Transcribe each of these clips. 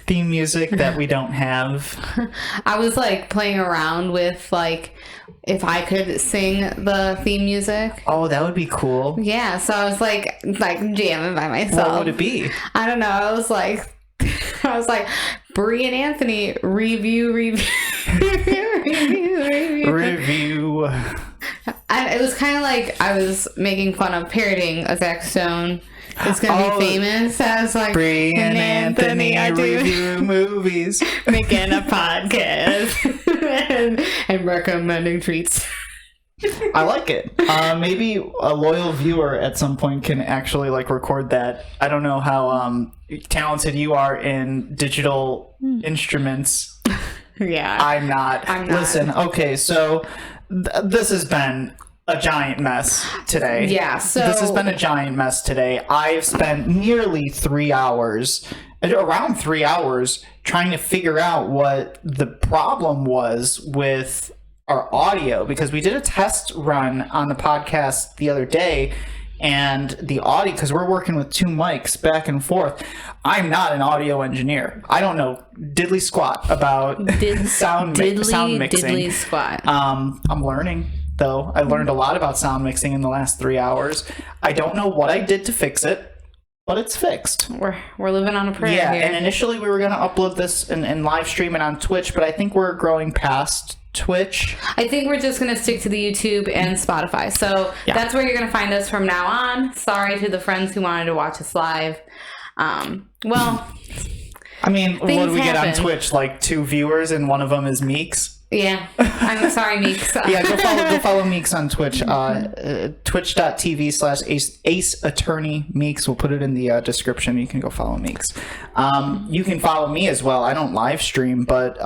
theme music that we don't have. I was like playing around with like if I could sing the theme music. Oh, that would be cool. Yeah, so I was like jamming by myself. What would it be? I don't know. I was like Brie and Anthony review. It was kind of like I was making fun of parroting a Zach Stone. It's gonna be famous as like Brie and Anthony review movies, making a podcast and recommending treats. I like it. Maybe a loyal viewer at some point can actually like record that. I don't know how talented you are in digital instruments. Yeah, I'm not. Listen, okay, so this has been a giant mess today. Yeah, so this has been a giant mess today. I've spent nearly 3 hours, around 3 hours, trying to figure out what the problem was with our audio, because we did a test run on the podcast the other day, and the audio, because we're working with 2 mics back and forth. I'm not an audio engineer. I don't know diddly squat about sound mixing. Diddly squat. I'm learning, though. I learned a lot about sound mixing in the last 3 hours. I don't know what I did to fix it, but it's fixed. We're living on a prayer here. And initially we were going to upload this and live stream it on Twitch, but I think we're growing past Twitch. I think we're just going to stick to the YouTube and Spotify. So that's where you're going to find us from now on. Sorry to the friends who wanted to watch us live. Well, I mean, what do we happen. get on Twitch? Like 2 viewers and one of them is Meeks? Yeah. I'm sorry, Meeks. Yeah, go follow Meeks on Twitch. Twitch.tv/Ace Attorney Meeks. We'll put it in the description. You can go follow Meeks. You can follow me as well. I don't live stream, but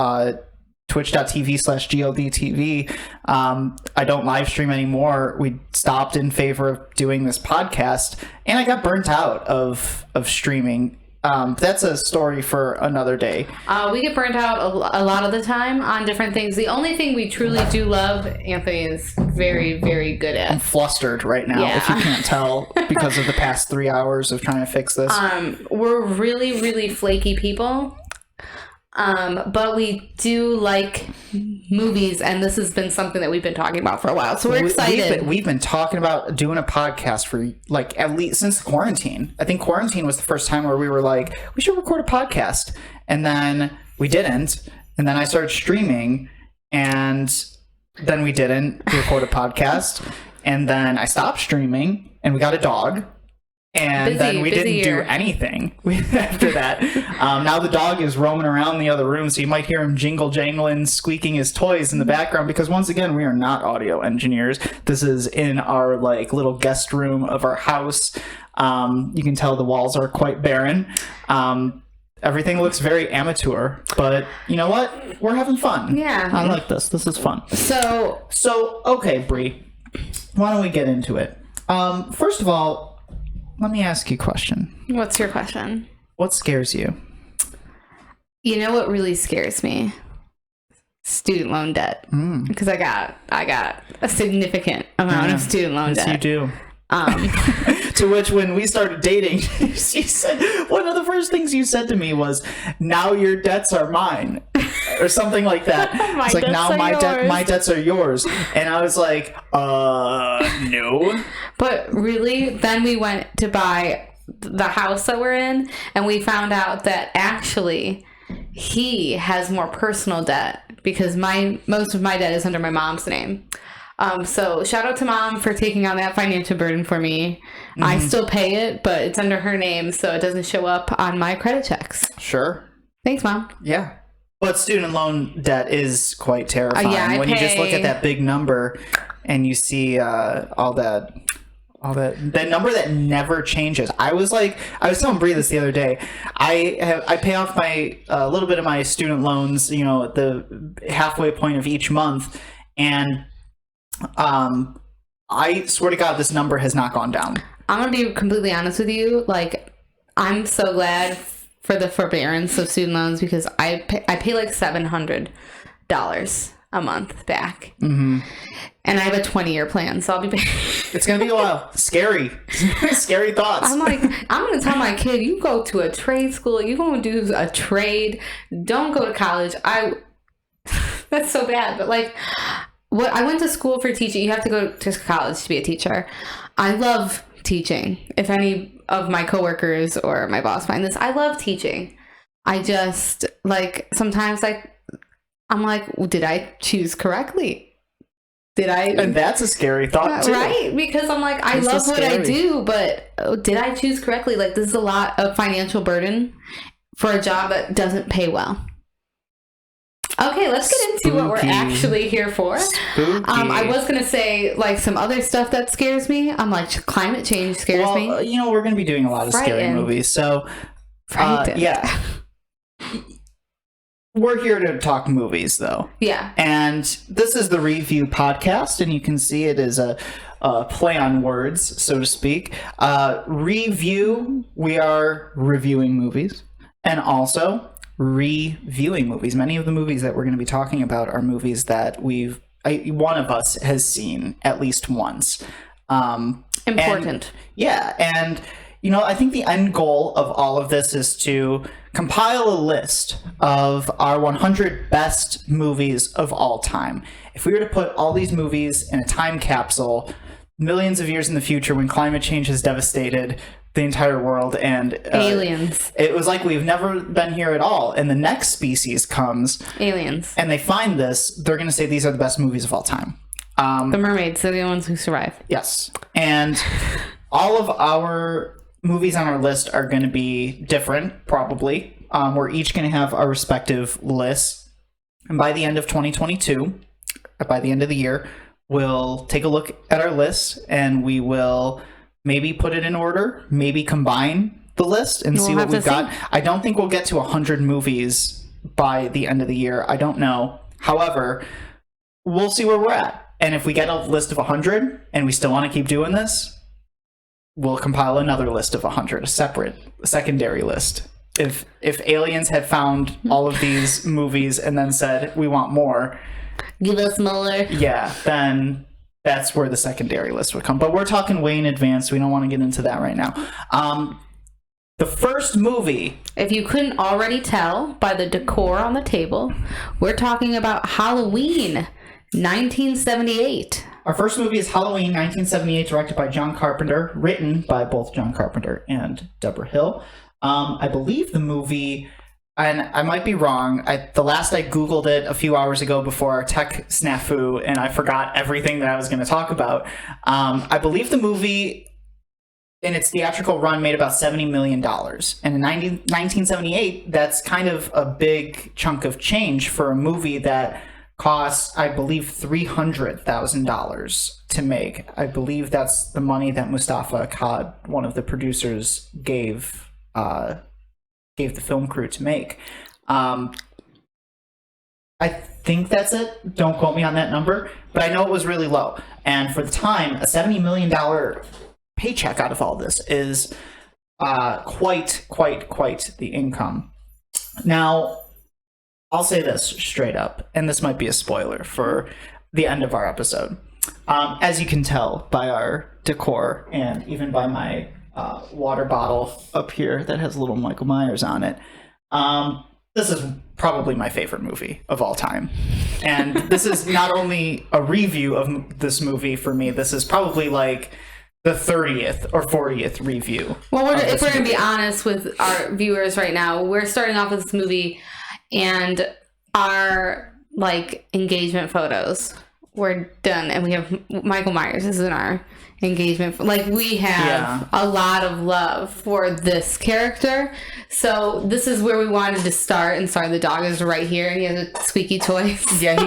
twitch.tv/GLDTV. I don't live stream anymore. We stopped in favor of doing this podcast, and I got burnt out of streaming. That's a story for another day. We get burnt out a lot of the time on different things. The only thing we truly do love, Anthony is very, very good at. I'm flustered right now, if you can't tell, because of the past 3 hours of trying to fix this. We're really, really flaky people. But we do like movies, and this has been something that we've been talking about for a while. So we're excited. We've been talking about doing a podcast for like at least since quarantine. I think quarantine was the first time where we were like, we should record a podcast. And then we didn't. And then I started streaming, and then we didn't record a podcast. And then I stopped streaming, and we got a dog. And then we didn't do anything after that. Now the dog is roaming around the other room, so you might hear him jingle jangling, squeaking his toys in the background, because once again, we are not audio engineers. This is in our like little guest room of our house. You can tell the walls are quite barren. Everything looks very amateur, but you know what? We're having fun. Yeah. I like this. This is fun. So okay, Brie, why don't we get into it? First of all, let me ask you a question. What's your question? What scares you? You know what really scares me? Student loan debt. Because I got a significant amount of student loan debt. Yes, you do. To which, when we started dating, she said, one of the first things you said to me was, now your debts are mine. Or something like that. It's like, now my debts are yours. And I was like, no. But really, then we went to buy the house that we're in, and we found out that actually he has more personal debt, because most of my debt is under my mom's name. So shout out to Mom for taking on that financial burden for me. Mm-hmm. I still pay it, but it's under her name, so it doesn't show up on my credit checks. Sure. Thanks, Mom. Yeah. But student loan debt is quite terrifying. You just look at that big number and you see all that number that never changes. I was telling Brie this the other day. I pay off my a little bit of my student loans, at the halfway point of each month, and I swear to God, this number has not gone down. I'm gonna be completely honest with you. Like, I'm so glad for the forbearance of student loans, because I pay like $700 a month back. Mm-hmm. And I have a 20-year plan, so I'll be back. It's going to be a while. Scary. Scary thoughts. I'm like, I'm going to tell my kid, you go to a trade school, you're going to do a trade, don't go to college. That's so bad. But like, I went to school for teaching. You have to go to college to be a teacher. I love teaching. If any of my coworkers or my boss find this, I love teaching. I just, like, sometimes, like, I'm like, did I choose correctly? And that's a scary thought, too. Right? Because I'm like, I love what I do, but did I choose correctly? Like, this is a lot of financial burden for a job that doesn't pay well. Okay, let's get into what we're actually here for. I was going to say, like, some other stuff that scares me. I'm like, climate change scares me. We're going to be doing a lot of scary movies. So, yeah. We're here to talk movies, though. Yeah. And this is the review podcast, and you can see it as a play on words, so to speak. Review, we are reviewing movies, and also reviewing movies. Many of the movies that we're going to be talking about are movies that one of us has seen at least once. Important. And I think the end goal of all of this is to compile a list of our 100 best movies of all time. If we were to put all these movies in a time capsule, millions of years in the future when climate change has devastated the entire world and aliens, it was like we've never been here at all, and the next species comes, aliens, and they find this, they're going to say these are the best movies of all time. The mermaids are the ones who survive. Yes. And all of our movies on our list are going to be different, probably. We're each going to have our respective lists. And by the end of 2022, by the end of the year, we'll take a look at our list and we will maybe put it in order, maybe combine the list and see what we've got. I don't think we'll get to 100 movies by the end of the year. I don't know. However, we'll see where we're at. And if we get a list of 100 and we still want to keep doing this, we'll compile another list of 100, a secondary list. If aliens had found all of these movies and then said, we want more. Give us more. Yeah, then that's where the secondary list would come. But we're talking way in advance. We don't want to get into that right now. The first movie... If you couldn't already tell by the decor on the table, we're talking about Halloween, 1978. Our first movie is Halloween, 1978, directed by John Carpenter, written by both John Carpenter and Deborah Hill. I believe the movie, and I might be wrong, the last I Googled it a few hours ago before our tech snafu, and I forgot everything that I was going to talk about. I believe the movie, in its theatrical run, made about $70 million. And in 1978, that's kind of a big chunk of change for a movie that cost, I believe, $300,000 to make. I believe that's the money that Mustafa Akkad, one of the producers, gave the film crew to make. I think that's it. Don't quote me on that number, but I know it was really low. And for the time, a $70 million paycheck out of all this is quite the income. Now, I'll say this straight up, and this might be a spoiler for the end of our episode. As you can tell by our decor and even by my water bottle up here that has little Michael Myers on it, this is probably my favorite movie of all time. And this is not only a review of this movie for me, this is probably like the 30th or 40th review. Well, if we're going to be honest with our viewers right now, we're starting off with this movie and our engagement photos were done, and we have Michael Myers is in our engagement. We have a lot of love for this character, so this is where we wanted to start. And sorry, the dog is right here, and he has a squeaky toy. Yeah, he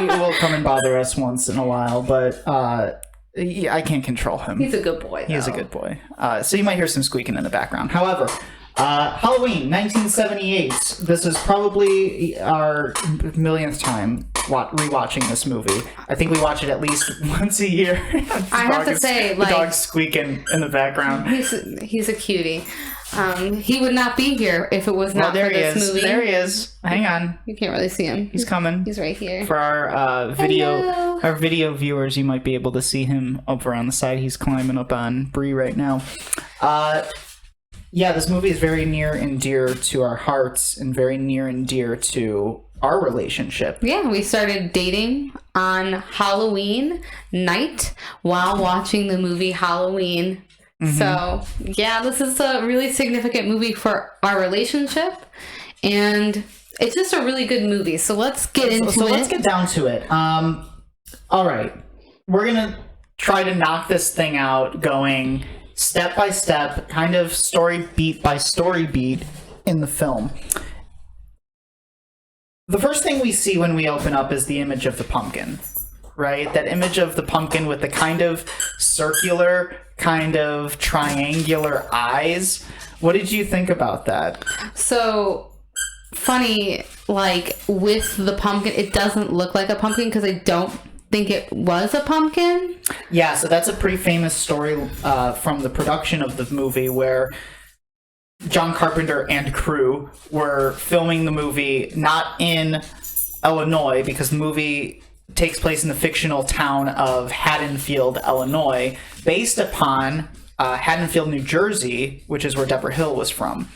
will come and bother us once in a while, but I can't control him. He's a good boy, though. He is a good boy. So you might hear some squeaking in the background. However, Halloween, 1978. This is probably our millionth time rewatching this movie. I think we watch it at least once a year. I have to say, the dog's squeaking in the background. He's a cutie. He would not be here if it was not for this movie. There he is. Hang on. You can't really see him. He's coming. He's right here. For our video viewers, you might be able to see him up around the side. He's climbing up on Brie right now. Yeah, this movie is very near and dear to our hearts and very near and dear to our relationship. Yeah, we started dating on Halloween night while watching the movie Halloween. Mm-hmm. So, yeah, this is a really significant movie for our relationship, and it's just a really good movie. So let's get into it. So let's get down to it. All right. We're going to try to knock this thing out going step by step, kind of story beat by story beat in the film. The first thing we see when we open up is the image of the pumpkin, right? That image of the pumpkin with the kind of circular, kind of triangular eyes. What did you think about that? So funny, like with the pumpkin, it doesn't look like a pumpkin because I don't think it was a pumpkin. Yeah, so that's a pretty famous story from the production of the movie where John Carpenter and crew were filming the movie not in Illinois because the movie takes place in the fictional town of Haddonfield, Illinois, based upon Haddonfield, New Jersey, which is where Deborah Hill was from.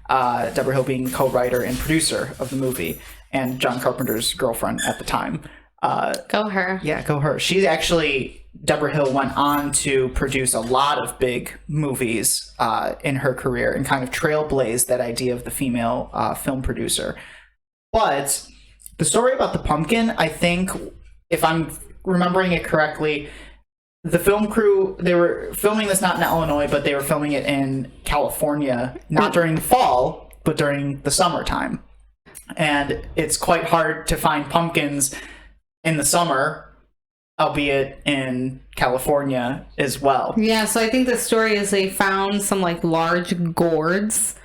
Deborah Hill being co-writer and producer of the movie and John Carpenter's girlfriend at the time. Go her. Yeah, go her. She's actually, Deborah Hill went on to produce a lot of big movies in her career and kind of trailblazed that idea of the female film producer. But the story about the pumpkin, I think, if I'm remembering it correctly, the film crew, they were filming this not in Illinois, but they were filming it in California, not during the fall, but during the summertime. And it's quite hard to find pumpkins in the summer, albeit in California as well. Yeah, so I think the story is they found some like large gourds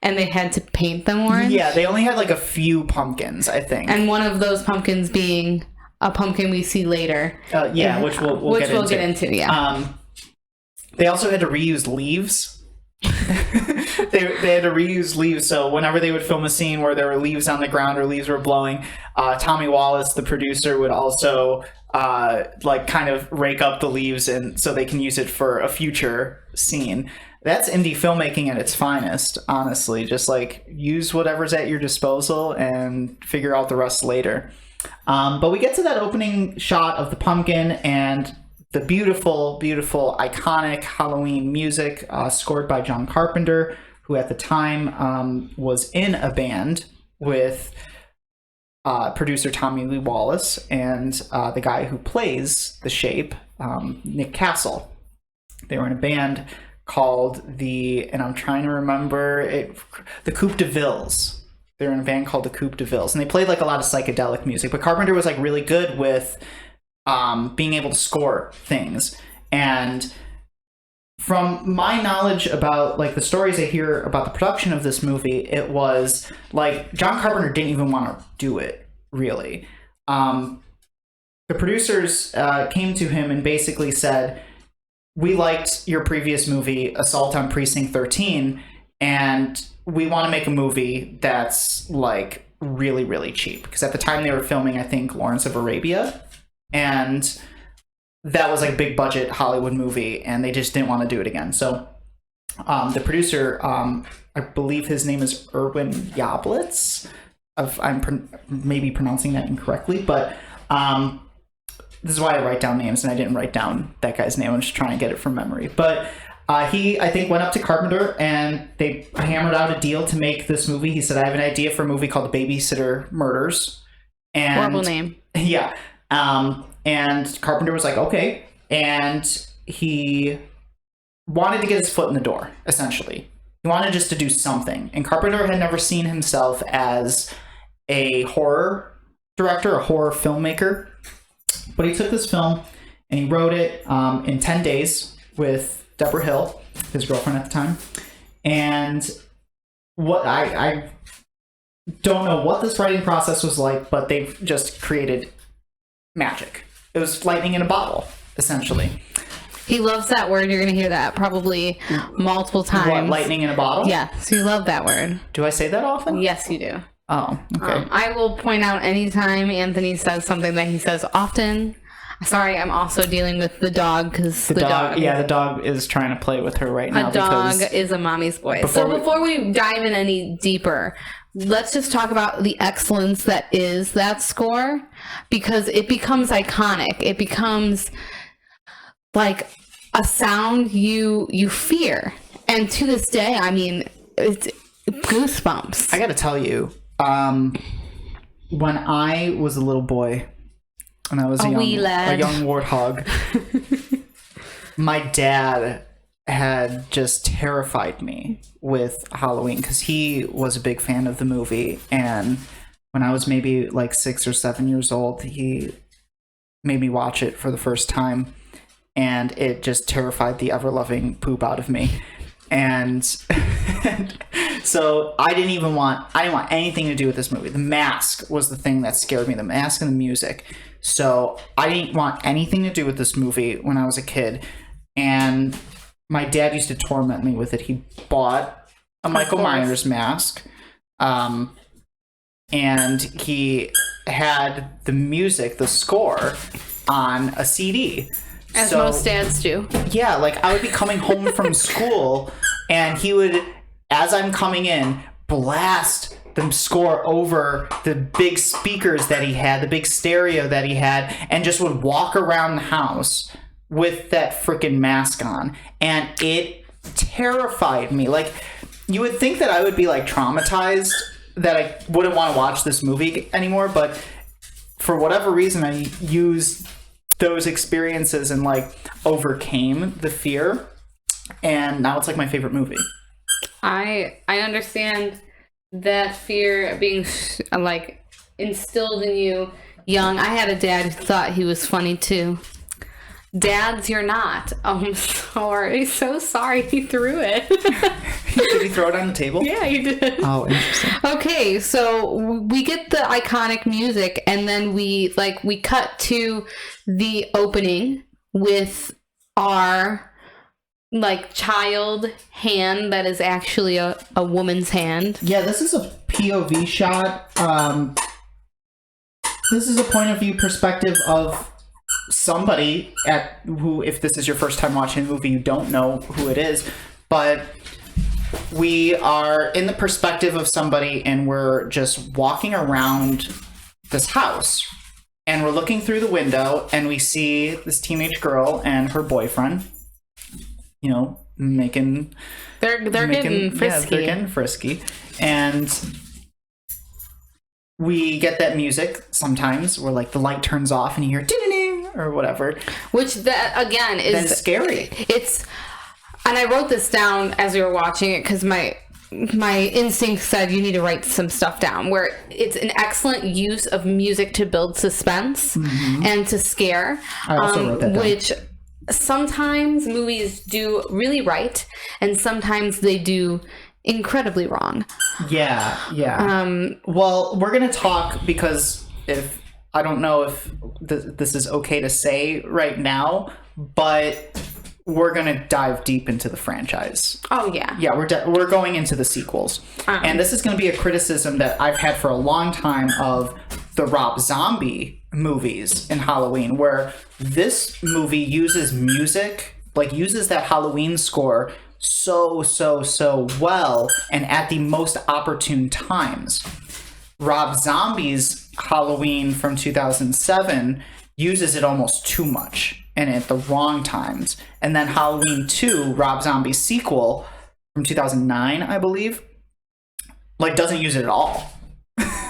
and they had to paint them orange. Yeah, they only had like a few pumpkins, I think. And one of those pumpkins being a pumpkin we see later. Yeah, which we'll get into. Yeah. They also had to reuse leaves. they had to reuse leaves, so whenever they would film a scene where there were leaves on the ground or leaves were blowing, Tommy Wallace, the producer, would also like kind of rake up the leaves and so they can use it for a future scene. That's indie filmmaking at its finest, honestly. Just like use whatever's at your disposal and figure out the rest later. But we get to that opening shot of the pumpkin and the beautiful, beautiful, iconic Halloween music scored by John Carpenter, who at the time was in a band with producer Tommy Lee Wallace and the guy who plays the Shape, Nick Castle. They were in a band called and I'm trying to remember it, the Coupe de Villes. They were in a band called the Coupe de Villes, and they played like a lot of psychedelic music. But Carpenter was like really good with being able to score things. And from my knowledge about like the stories I hear about the production of this movie, it was like John Carpenter didn't even want to do it, really. The producers came to him and basically said, we liked your previous movie, Assault on Precinct 13, and we want to make a movie that's like really, really cheap. Because at the time they were filming, I think, Lawrence of Arabia. And that was like a big budget Hollywood movie, and they just didn't want to do it again. So the producer, I believe his name is Erwin Yablitz. I'm maybe pronouncing that incorrectly, but this is why I write down names, and I didn't write down that guy's name. I'm just trying to get it from memory. But he, I think, went up to Carpenter, and they hammered out a deal to make this movie. He said, I have an idea for a movie called The Babysitter Murders. And horrible name. Yeah. And Carpenter was like, okay. And he wanted to get his foot in the door, essentially. He wanted just to do something. And Carpenter had never seen himself as a horror director, a horror filmmaker. But he took this film and he wrote it in 10 days with Deborah Hill, his girlfriend at the time. And what I don't know what this writing process was like, but they've just created magic. It was lightning in a bottle, essentially. He loves that word. You're going to hear that probably multiple times. What, lightning in a bottle? Yes, you love that word. Do I say that often? Yes, you do. Oh, okay. I will point out anytime Anthony says something that he says often. Sorry, I'm also dealing with the dog because the dog. Yeah, the dog is trying to play with her right now. A dog is a mommy's boy. Before we dive in any deeper, let's just talk about the excellence that is that score, because it becomes iconic. It becomes like a sound you fear, and to this day, I mean, it's goosebumps. I gotta tell you, when I was a little boy, and I was a young warthog, my dad had just terrified me with Halloween because he was a big fan of the movie, and when I was maybe like 6 or 7 years old, he made me watch it for the first time, and it just terrified the ever-loving poop out of me. And so I didn't want anything to do with this movie. The mask was the thing that scared me, the mask and the music. So I didn't want anything to do with this movie when I was a kid. And my dad used to torment me with it. He bought a Michael Myers mask, and he had the music, the score, on a CD. As most dads do. Yeah, like I would be coming home from school, and he would, as I'm coming in, blast the score over the big speakers that he had, the big stereo that he had, and just would walk around the house with that freaking mask on. And it terrified me. Like, you would think that I would be like traumatized, that I wouldn't want to watch this movie anymore, but for whatever reason, I used those experiences and like overcame the fear, and now it's like my favorite movie. I understand that fear being like instilled in you young. I had a dad who thought he was funny too. Dads, you're not. I'm so sorry he threw it. Did he throw it on the table? Yeah, he did. Oh, interesting. Okay, so we get the iconic music, and then we cut to the opening with our like child hand that is actually a woman's hand. Yeah, this is a POV shot. This is a point of view perspective of somebody who, if this is your first time watching the movie, you don't know who it is, but we are in the perspective of somebody, and we're just walking around this house, and we're looking through the window, and we see this teenage girl and her boyfriend, you know, making they're getting frisky. Yeah, they're getting frisky, and we get that music sometimes where like the light turns off and you hear ding or whatever, which that again is scary. And I wrote this down as we were watching it because my instinct said you need to write some stuff down, where it's an excellent use of music to build suspense and to scare. I also wrote that down. Which sometimes movies do really right, and sometimes they do incredibly wrong. Yeah. Well, we're gonna talk, because if I don't know if this is okay to say right now, but we're gonna dive deep into the franchise. Oh yeah. Yeah, we're going into the sequels, and this is gonna be a criticism that I've had for a long time of the Rob Zombie movies in Halloween, where this movie uses music, like uses that Halloween score so well, and at the most opportune times. Rob Zombie's Halloween from 2007 uses it almost too much and at the wrong times. And then Halloween 2, Rob Zombie's sequel from 2009, I believe, like doesn't use it at all.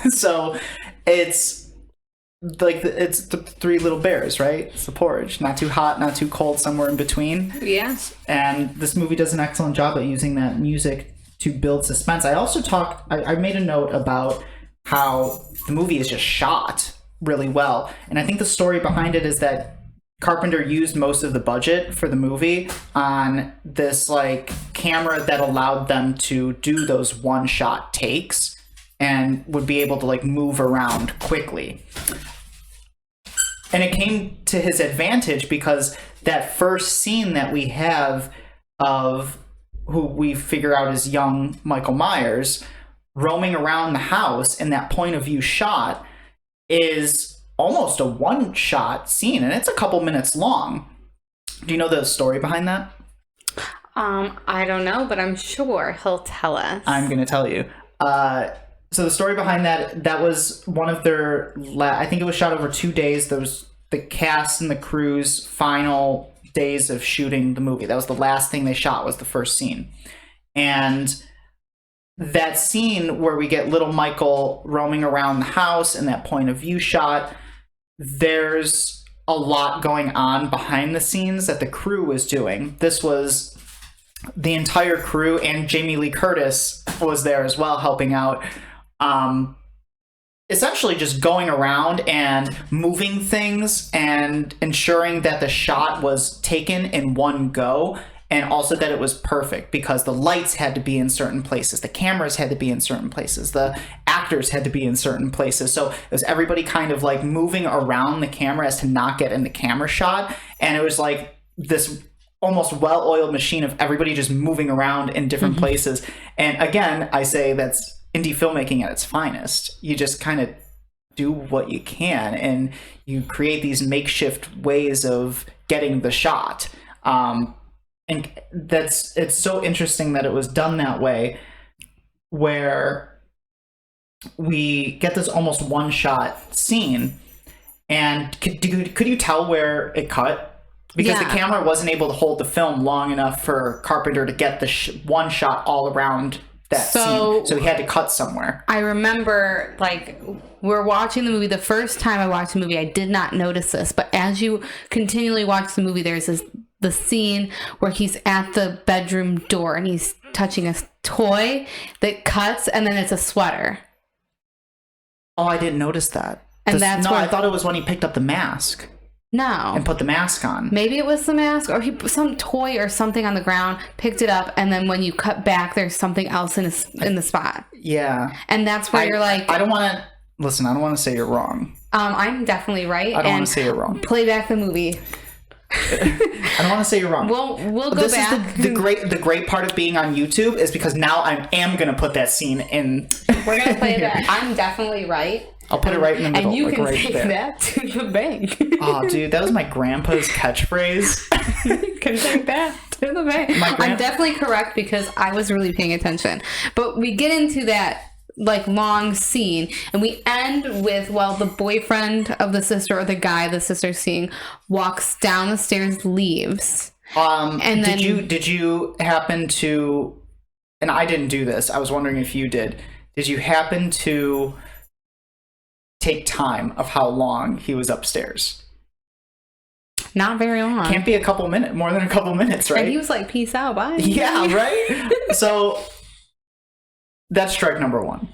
So it's like it's the Three Little Bears, right? It's the porridge, not too hot, not too cold, somewhere in between. Yes. And this movie does an excellent job at using that music to build suspense. I also I made a note about how the movie is just shot really well, and I think the story behind it is that Carpenter used most of the budget for the movie on this like camera that allowed them to do those one-shot takes and would be able to like move around quickly. And it came to his advantage because that first scene that we have of who we figure out is young Michael Myers roaming around the house in that point of view shot is almost a one-shot scene, and it's a couple minutes long. Do you know the story behind that? I don't know, but I'm sure he'll tell us. I'm going to tell you. So the story behind that was one of their, I think it was shot over 2 days. There was the cast and the crew's final days of shooting the movie. That was the last thing they shot, was the first scene. And that scene where we get little Michael roaming around the house in that point of view shot, there's a lot going on behind the scenes that the crew was doing. This was the entire crew, and Jamie Lee Curtis was there as well, helping out. Essentially just going around and moving things and ensuring that the shot was taken in one go, and also that it was perfect because the lights had to be in certain places, the cameras had to be in certain places, the actors had to be in certain places. So it was everybody kind of like moving around the camera as to not get in the camera shot. And it was like this almost well-oiled machine of everybody just moving around in different places. And again, I say that's indie filmmaking at its finest. You just kind of do what you can and you create these makeshift ways of getting the shot. And it's so interesting that it was done that way, where we get this almost one-shot scene. And could you tell where it cut? Because the camera wasn't able to hold the film long enough for Carpenter to get the one shot all around that scene. So he had to cut somewhere. I remember, like, we're watching the movie. The first time I watched the movie, I did not notice this. But as you continually watch the movie, there's the scene where he's at the bedroom door and he's touching a toy that cuts, and then it's a sweater. Oh, I didn't notice that. And I thought it was when he picked up the mask. No. And put the mask on. Maybe it was the mask, or he put some toy or something on the ground, picked it up, and then when you cut back, there's something else in the spot. Yeah. And that's where you're like... I don't want to say you're wrong. I'm definitely right. I don't want to say you're wrong. Play back the movie. I don't want to say you're wrong. We'll go this back. Is the great part of being on YouTube is because now I am going to put that scene in. We're going to play that. I'm definitely right. I'll put it right in the middle. And you like can right take there. that to the bank. Oh, dude, that was my grandpa's catchphrase. You can take that to the bank. I'm definitely correct because I was really paying attention. But we get into that like long scene and we end with, well, the boyfriend of the sister, or the guy the sister's seeing, walks down the stairs, leaves. And then did you happen to, and I didn't do this, I was wondering if you did you happen to take time of how long he was upstairs? Not very long. Can't be more than a couple minutes, right? And he was like, peace out, bye. Yeah, right? So that's strike number one.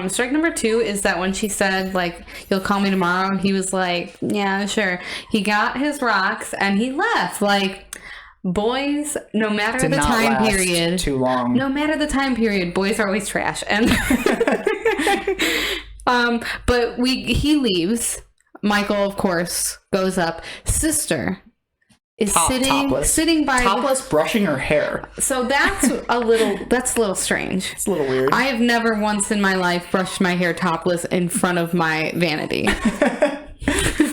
Strike number two is that when she said, like, you'll call me tomorrow, and he was like, yeah, sure. He got his rocks and he left. Like, boys, no matter the time period, too long. No matter the time period, boys are always trash. And but he leaves. Michael, of course, goes up. Sister is sitting by topless, brushing her hair. So that's a little strange. It's a little weird. I have never once in my life brushed my hair topless in front of my vanity.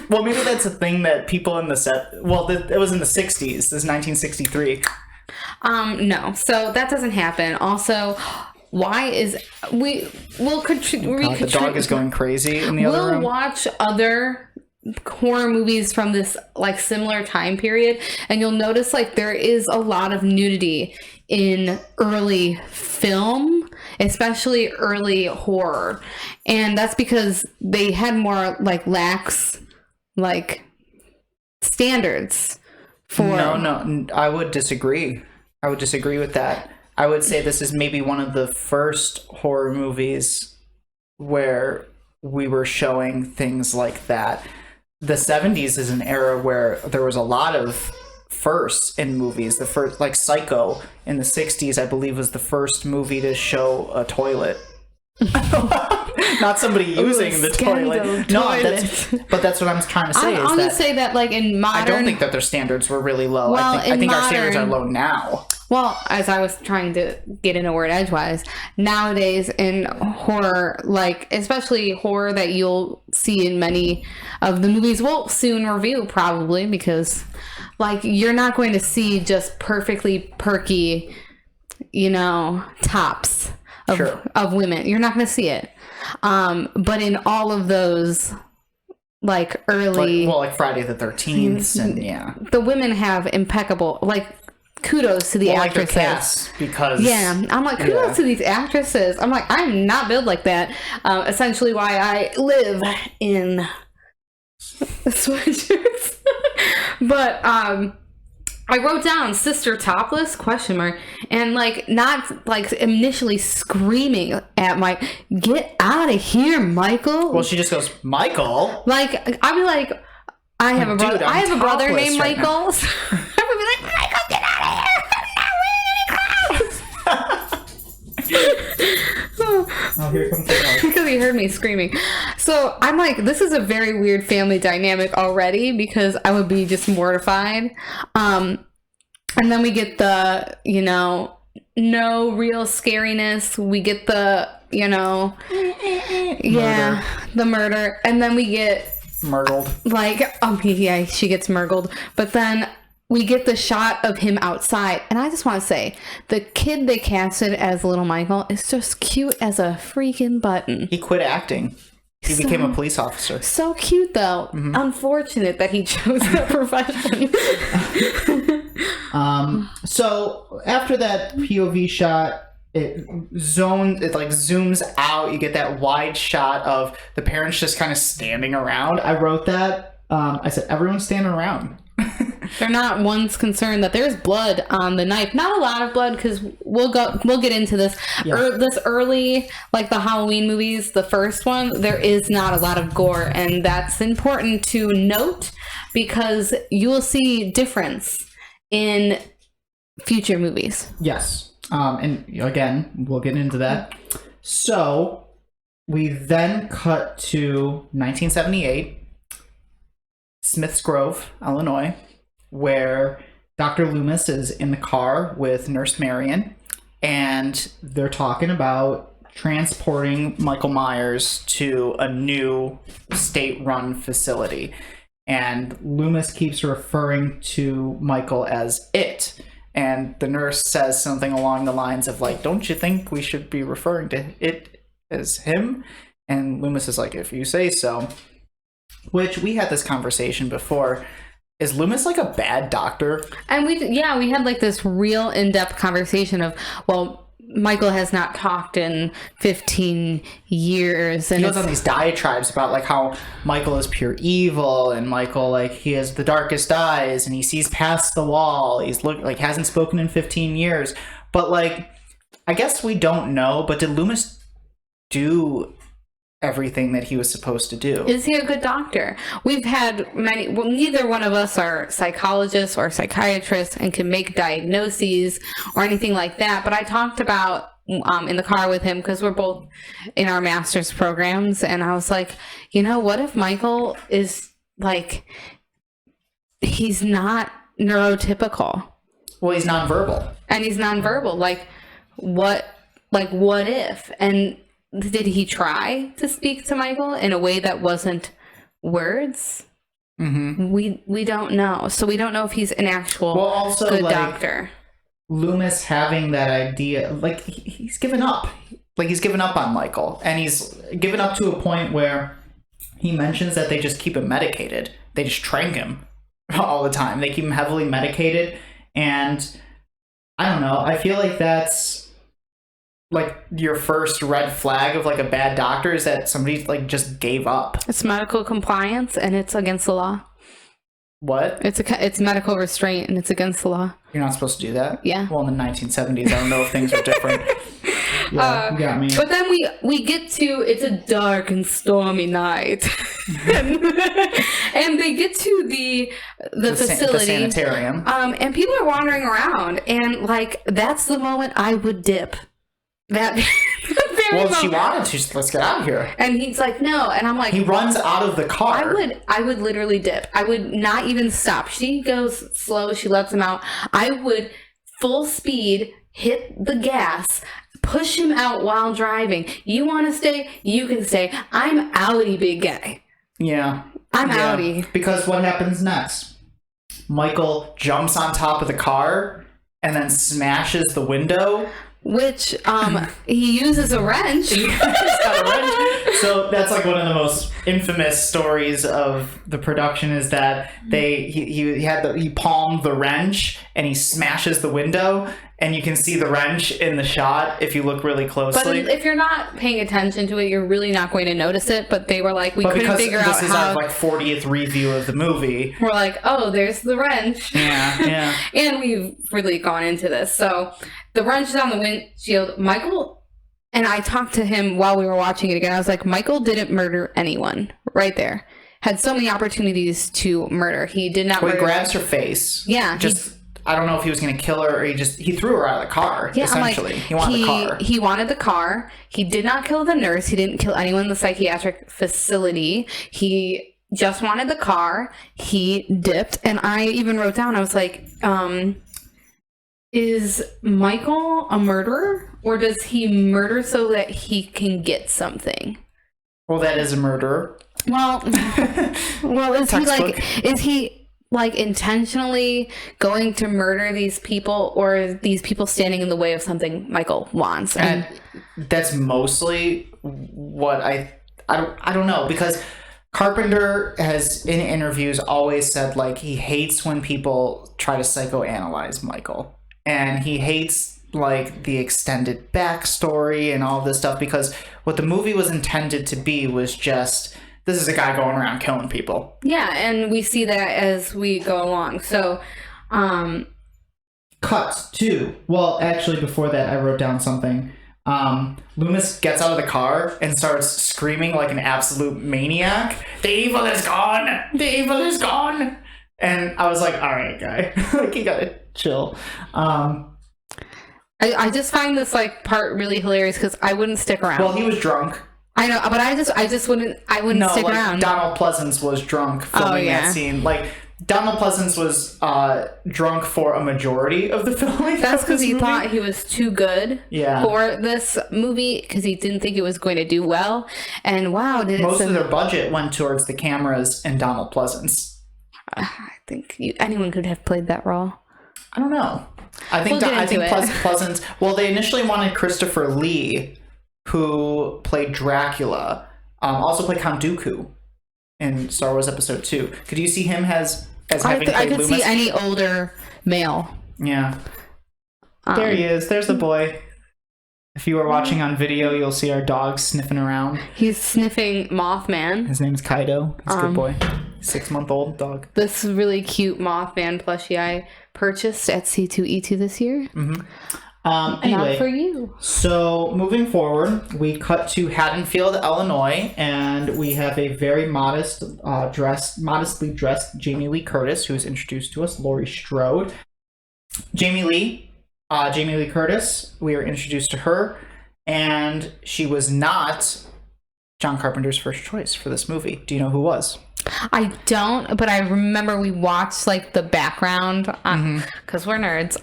Well, maybe that's a thing that people in the set. Well, it was in the 60s. This is 1963. No. So that doesn't happen. Also, why is the dog is going crazy in the other room? We'll watch other horror movies from this like similar time period, and you'll notice like there is a lot of nudity in early film, especially early horror, and that's because they had more like lax like standards for. No, I would disagree. I would disagree with that. I would say this is maybe one of the first horror movies where we were showing things like that. the 70s is an era where there was a lot of firsts in movies. The first, like Psycho in the 60s, I believe, was the first movie to show a toilet. Not somebody using the toilet. No, but that's what I'm trying to say. I'm going to say that, like, in modern... I don't think that their standards were really low. Well, I think our standards are low now. Well, as I was trying to get in a word edgewise, nowadays in horror, like, especially horror that you'll see in many of the movies we'll soon review, probably, because, like, you're not going to see just perfectly perky, tops of women. You're not going to see it. But in all of those, like, early... like Friday the 13th, and yeah. The women have impeccable, like... Kudos to the actresses. Like cast, because I'm like, kudos to these actresses. I'm like, I'm not built like that. Essentially why I live in sweatshirts. But I wrote down sister topless ? And like not like initially screaming at Mike, get out of here, Michael. Well, she just goes, Michael. Like I'd be like, I have a brother. I have a brother named Michael. I would be like, Michael, get out of here! Oh, here comes the dog. Because he heard me screaming. So I'm like, this is a very weird family dynamic already because I would be just mortified. And then we get the, no real scariness. We get the, the murder. And then we get murgled. Like, she gets murgled. But then we get the shot of him outside. And I just want to say, the kid they casted as Little Michael is just cute as a freaking button. He quit acting. He became a police officer. So cute, though. Mm-hmm. Unfortunate that he chose that profession. So after that POV shot, it zooms out. You get that wide shot of the parents just kind of standing around. I wrote that. I said, everyone's standing around. They're not once concerned that there's blood on the knife. Not a lot of blood, because we'll get into this. Yeah. This early, like the Halloween movies, the first one, there is not a lot of gore, and that's important to note because you will see difference in future movies. Yes. And again, we'll get into that. So we then cut to 1978, Smith's Grove, Illinois, where Dr. Loomis is in the car with Nurse Marion, and they're talking about transporting Michael Myers to a new state-run facility. And Loomis keeps referring to Michael as it. And the nurse says something along the lines of, like, don't you think we should be referring to it as him? And Loomis is like, if you say so. Which, we had this conversation before. Is Loomis like a bad doctor? And we had like this real in-depth conversation of, well, Michael has not talked in 15 years. And he goes on these diatribes about like how Michael is pure evil, and Michael, like, he has the darkest eyes and he sees past the wall. He's hasn't spoken in 15 years. But like, I guess we don't know, but did Loomis do everything that he was supposed to do? Is he a good doctor? We've had many, well, neither one of us are psychologists or psychiatrists and can make diagnoses or anything like that, but I talked about in the car with him because we're both in our master's programs, and I was like, what if Michael is like, he's not neurotypical? Well, he's nonverbal. And he's nonverbal. What if? And did he try to speak to Michael in a way that wasn't words? Mm-hmm. We don't know. So we don't know if he's an actual good doctor. Loomis having that idea, like, he's given up. Like, he's given up on Michael. And he's given up to a point where he mentions that they just keep him medicated. They just trank him all the time. They keep him heavily medicated. And I don't know. I feel like that's like your first red flag of like a bad doctor, is that somebody like just gave up. It's medical compliance and it's against the law. What? It's medical restraint and it's against the law. You're not supposed to do that? Yeah. Well, in the 1970s, I don't know if things were different. Yeah, you got me. But then we get to, it's a dark and stormy night. And they get to the facility. The sanitarium. And people are wandering around. And, like, that's the moment I would dip. That well, she wanted to. Let's get out of here. And he's like, no. And I'm like, he runs out of the car. I would literally dip. I would not even stop. She goes slow. She lets him out. I would full speed hit the gas, push him out while driving. You want to stay? You can stay. I'm outie, big guy. Yeah. I'm outie. Because what happens next? Michael jumps on top of the car and then smashes the window. Which he uses a wrench. He's got a wrench. So that's like one of the most infamous stories of the production is that he palmed the wrench and he smashes the window, and you can see the wrench in the shot if you look really closely. But if you're not paying attention to it, you're really not going to notice it. But they were like, we couldn't figure out how. This is our like 40th review of the movie. We're like, oh, there's the wrench. Yeah. And we've really gone into this. So the wrench is on the windshield. Michael, and I talked to him while we were watching it again. I was like, Michael didn't murder anyone right there. Had so many opportunities to murder. He did not murder. He grabs her face. Yeah. I don't know if he was going to kill her or he threw her out of the car, essentially. Like, he wanted the car. He wanted the car. He did not kill the nurse. He didn't kill anyone in the psychiatric facility. He just wanted the car. He dipped. And I even wrote down, I was like, is Michael a murderer? Or does he murder so that he can get something? Well, that is a murderer. Well, is he intentionally going to murder these people, or are these people standing in the way of something Michael wants? And that's mostly what I don't know, because Carpenter has in interviews always said like he hates when people try to psychoanalyze Michael, and he hates like the extended backstory and all this stuff, because what the movie was intended to be was just, this is a guy going around killing people. Yeah, and we see that as we go along. So, cut to, well, actually before that I wrote down something. Loomis gets out of the car and starts screaming like an absolute maniac. The evil is gone! The evil is gone! And I was like, alright, guy. Like, you gotta chill. I just find this like part really hilarious because I wouldn't stick around. Well, he was drunk. I know, but I just wouldn't stick around. Donald Pleasance was drunk filming that scene. Like, Donald Pleasance was drunk for a majority of the filming. That's because he thought he was too good for this movie, because he didn't think it was going to do well. And wow, most of their budget went towards the cameras and Donald Pleasance. I think anyone could have played that role. I don't know. I think Pleasance. Well, they initially wanted Christopher Lee, who played Dracula, also played Count Dooku in Star Wars Episode 2. Could you see him as having played Loomis? I could see any older male. Yeah. There he is. There's the boy. If you are watching on video, you'll see our dog sniffing around. He's sniffing Mothman. His name's Kaido. He's a good boy. 6-month-old dog. This really cute Mothman plushie I purchased at C2E2 this year. Mm-hmm. Anyway, not for you. So moving forward, we cut to Haddonfield, Illinois, and we have a very modestly dressed Jamie Lee Curtis, who's introduced to us, Laurie Strode. Jamie Lee Curtis, we are introduced to her, and she was not John Carpenter's first choice for this movie. Do you know who was? I don't, but I remember we watched like the background because we're nerds.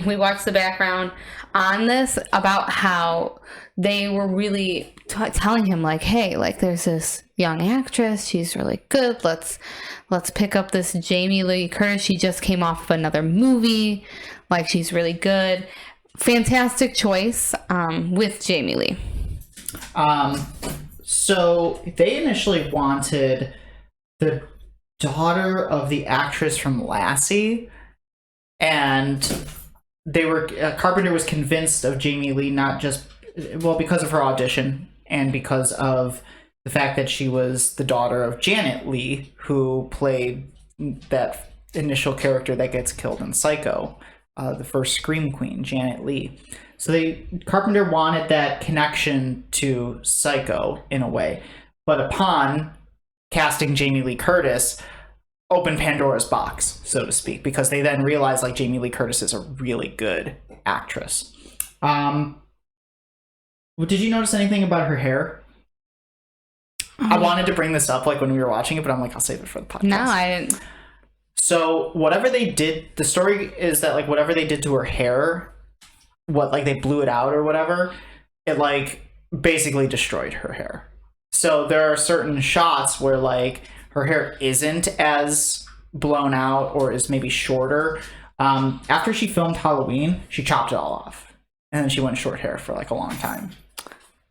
We watched the background on this about how they were really telling him like, hey, like there's this young actress, she's really good. Let's pick up this Jamie Lee Curtis. She just came off of another movie. Like, she's really good. Fantastic choice with Jamie Lee. So they initially wanted the daughter of the actress from Lassie, and they were Carpenter was convinced of Jamie Lee because of her audition and because of the fact that she was the daughter of Janet Leigh, who played that initial character that gets killed in Psycho, the first Scream Queen, Janet Leigh. So Carpenter wanted that connection to Psycho in a way, but upon casting Jamie Lee Curtis, opened Pandora's box, so to speak, because they then realized like Jamie Lee Curtis is a really good actress. Did you notice anything about her hair? I wanted to bring this up like when we were watching it, but I'm like, I'll save it for the podcast. No, I didn't. So whatever they did, the story is that like whatever they did to her hair, like they blew it out or whatever, it like basically destroyed her hair. So there are certain shots where like her hair isn't as blown out or is maybe shorter. After she filmed Halloween, she chopped it all off, and then she went short hair for like a long time.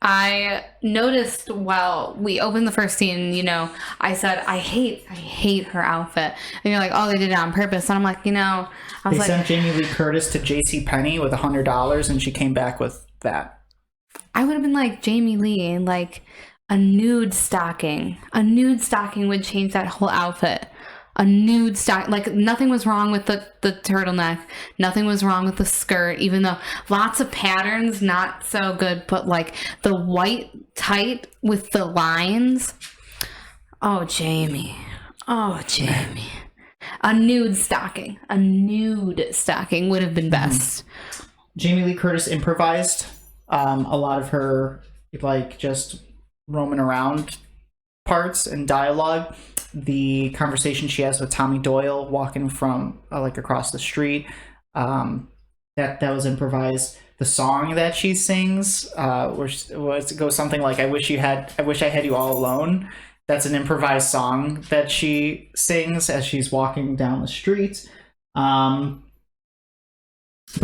I noticed while we opened the first scene, you know, I said, I hate her outfit. And you're like, oh, they did it on purpose. And I'm like, you know, I was They like, sent Jamie Lee Curtis to JCPenney with $100, and she came back with that. I would have been like Jamie Lee and like a nude stocking. A nude stocking would change that whole outfit. A nude stock, like nothing was wrong with the turtleneck, nothing was wrong with the skirt, even though lots of patterns not so good, but like the white tight with the lines. Oh Jamie a nude stocking would have been best. Jamie Lee Curtis improvised a lot of her like just roaming around parts and dialogue. The conversation she has with Tommy Doyle walking from like across the street, that was improvised. The song that she sings, which goes something like "I wish I had you all alone." That's an improvised song that she sings as she's walking down the street. But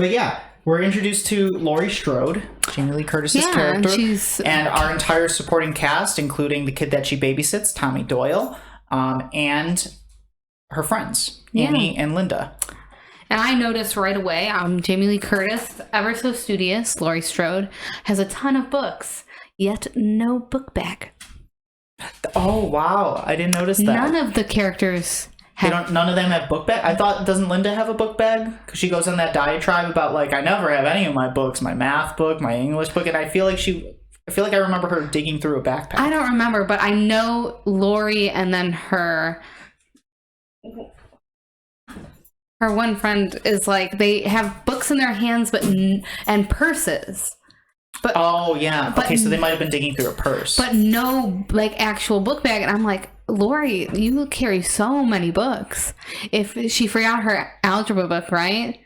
yeah, we're introduced to Laurie Strode, Jamie Lee Curtis's character, and our entire supporting cast, including the kid that she babysits, Tommy Doyle. And her friends, Annie and Linda. And I noticed right away, Jamie Lee Curtis, ever so studious, Laurie Strode, has a ton of books, yet no book bag. Oh, wow. I didn't notice that. None of the characters have... None of them have book bag? Doesn't Linda have a book bag? Because she goes on that diatribe about, like, I never have any of my books, my math book, my English book, and I feel like I remember her digging through a backpack. I don't remember, but I know Lori and then her one friend is like, they have books in their hands and purses. But oh, yeah. Okay, so they might have been digging through a purse. But no, like, actual book bag. And I'm like, Lori, you carry so many books. If she forgot her algebra book, right?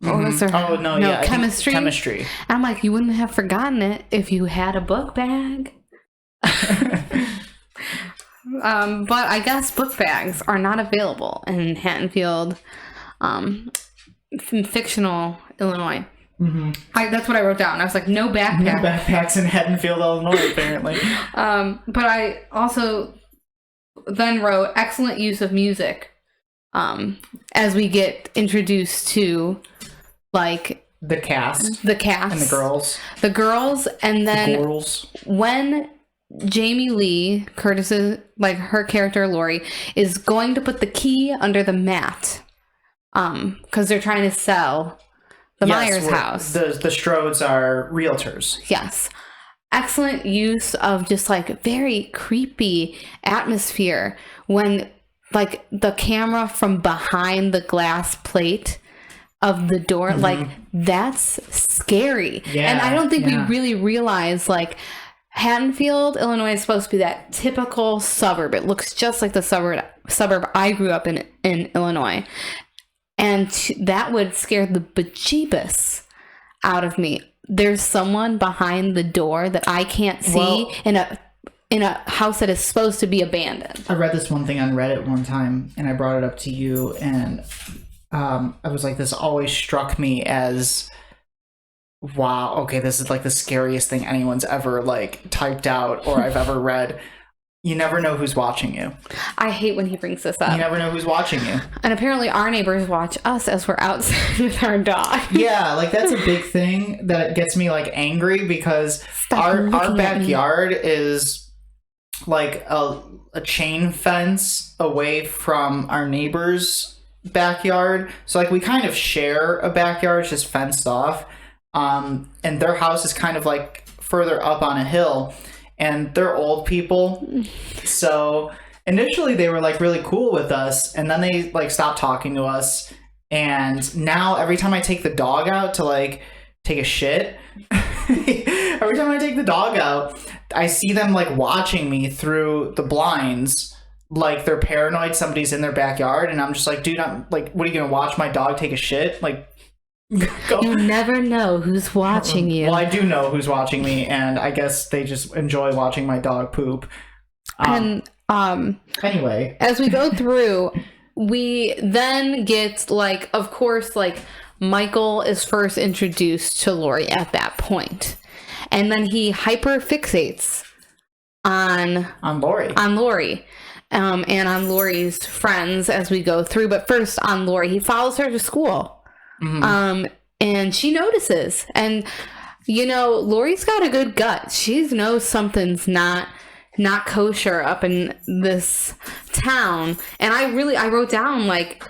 Or was there, chemistry. Chemistry. And I'm like, you wouldn't have forgotten it if you had a book bag. But I guess book bags are not available in Haddonfield, fictional Illinois. Mm-hmm. That's what I wrote down. I was like, no backpack. No backpacks in Haddonfield, Illinois, apparently. But I also then wrote excellent use of music as we get introduced to like the cast and the girls, and then when Jamie Lee Curtis's, like, her character Lori is going to put the key under the mat because they're trying to sell the Myers house. The Strodes are realtors. Yes. Excellent use of just like very creepy atmosphere when like the camera from behind the glass plate of the door, like, that's scary. Yeah, and I don't think we really realize, like, Haddonfield, Illinois is supposed to be that typical suburb. It looks just like the suburb I grew up in Illinois. And that would scare the bejeebus out of me. There's someone behind the door that I can't see in a house that is supposed to be abandoned. I read this one thing on Reddit one time, and I brought it up to you, and I was like, this always struck me as, wow, okay, this is like the scariest thing anyone's ever like typed out or I've ever read. You never know who's watching you. I hate when he brings this up. You never know who's watching you. And apparently our neighbors watch us as we're outside with our dog. Yeah, like that's a big thing that gets me like angry because our backyard is like a chain fence away from our neighbor's backyard. So like we kind of share a backyard, it's just fenced off. and their house is kind of like further up on a hill, and they're old people. So initially they were like really cool with us, and then they like stopped talking to us. And now every time I take the dog out to like take a shit, every time I take the dog out, I see them like watching me through the blinds, like they're paranoid somebody's in their backyard, and I'm just like, dude, I'm like, what are you gonna watch my dog take a shit? Like, go. You never know who's watching you. Well, I do know who's watching me, and I guess they just enjoy watching my dog poop. Anyway, as we go through, we then get like, of course, like Michael is first introduced to Laurie at that point, and then he hyper fixates on Laurie. And on Laurie's friends as we go through. But first on Laurie, he follows her to school. Mm-hmm. And she notices. And, you know, Laurie's got a good gut. She knows something's not kosher up in this town. And I wrote down, like,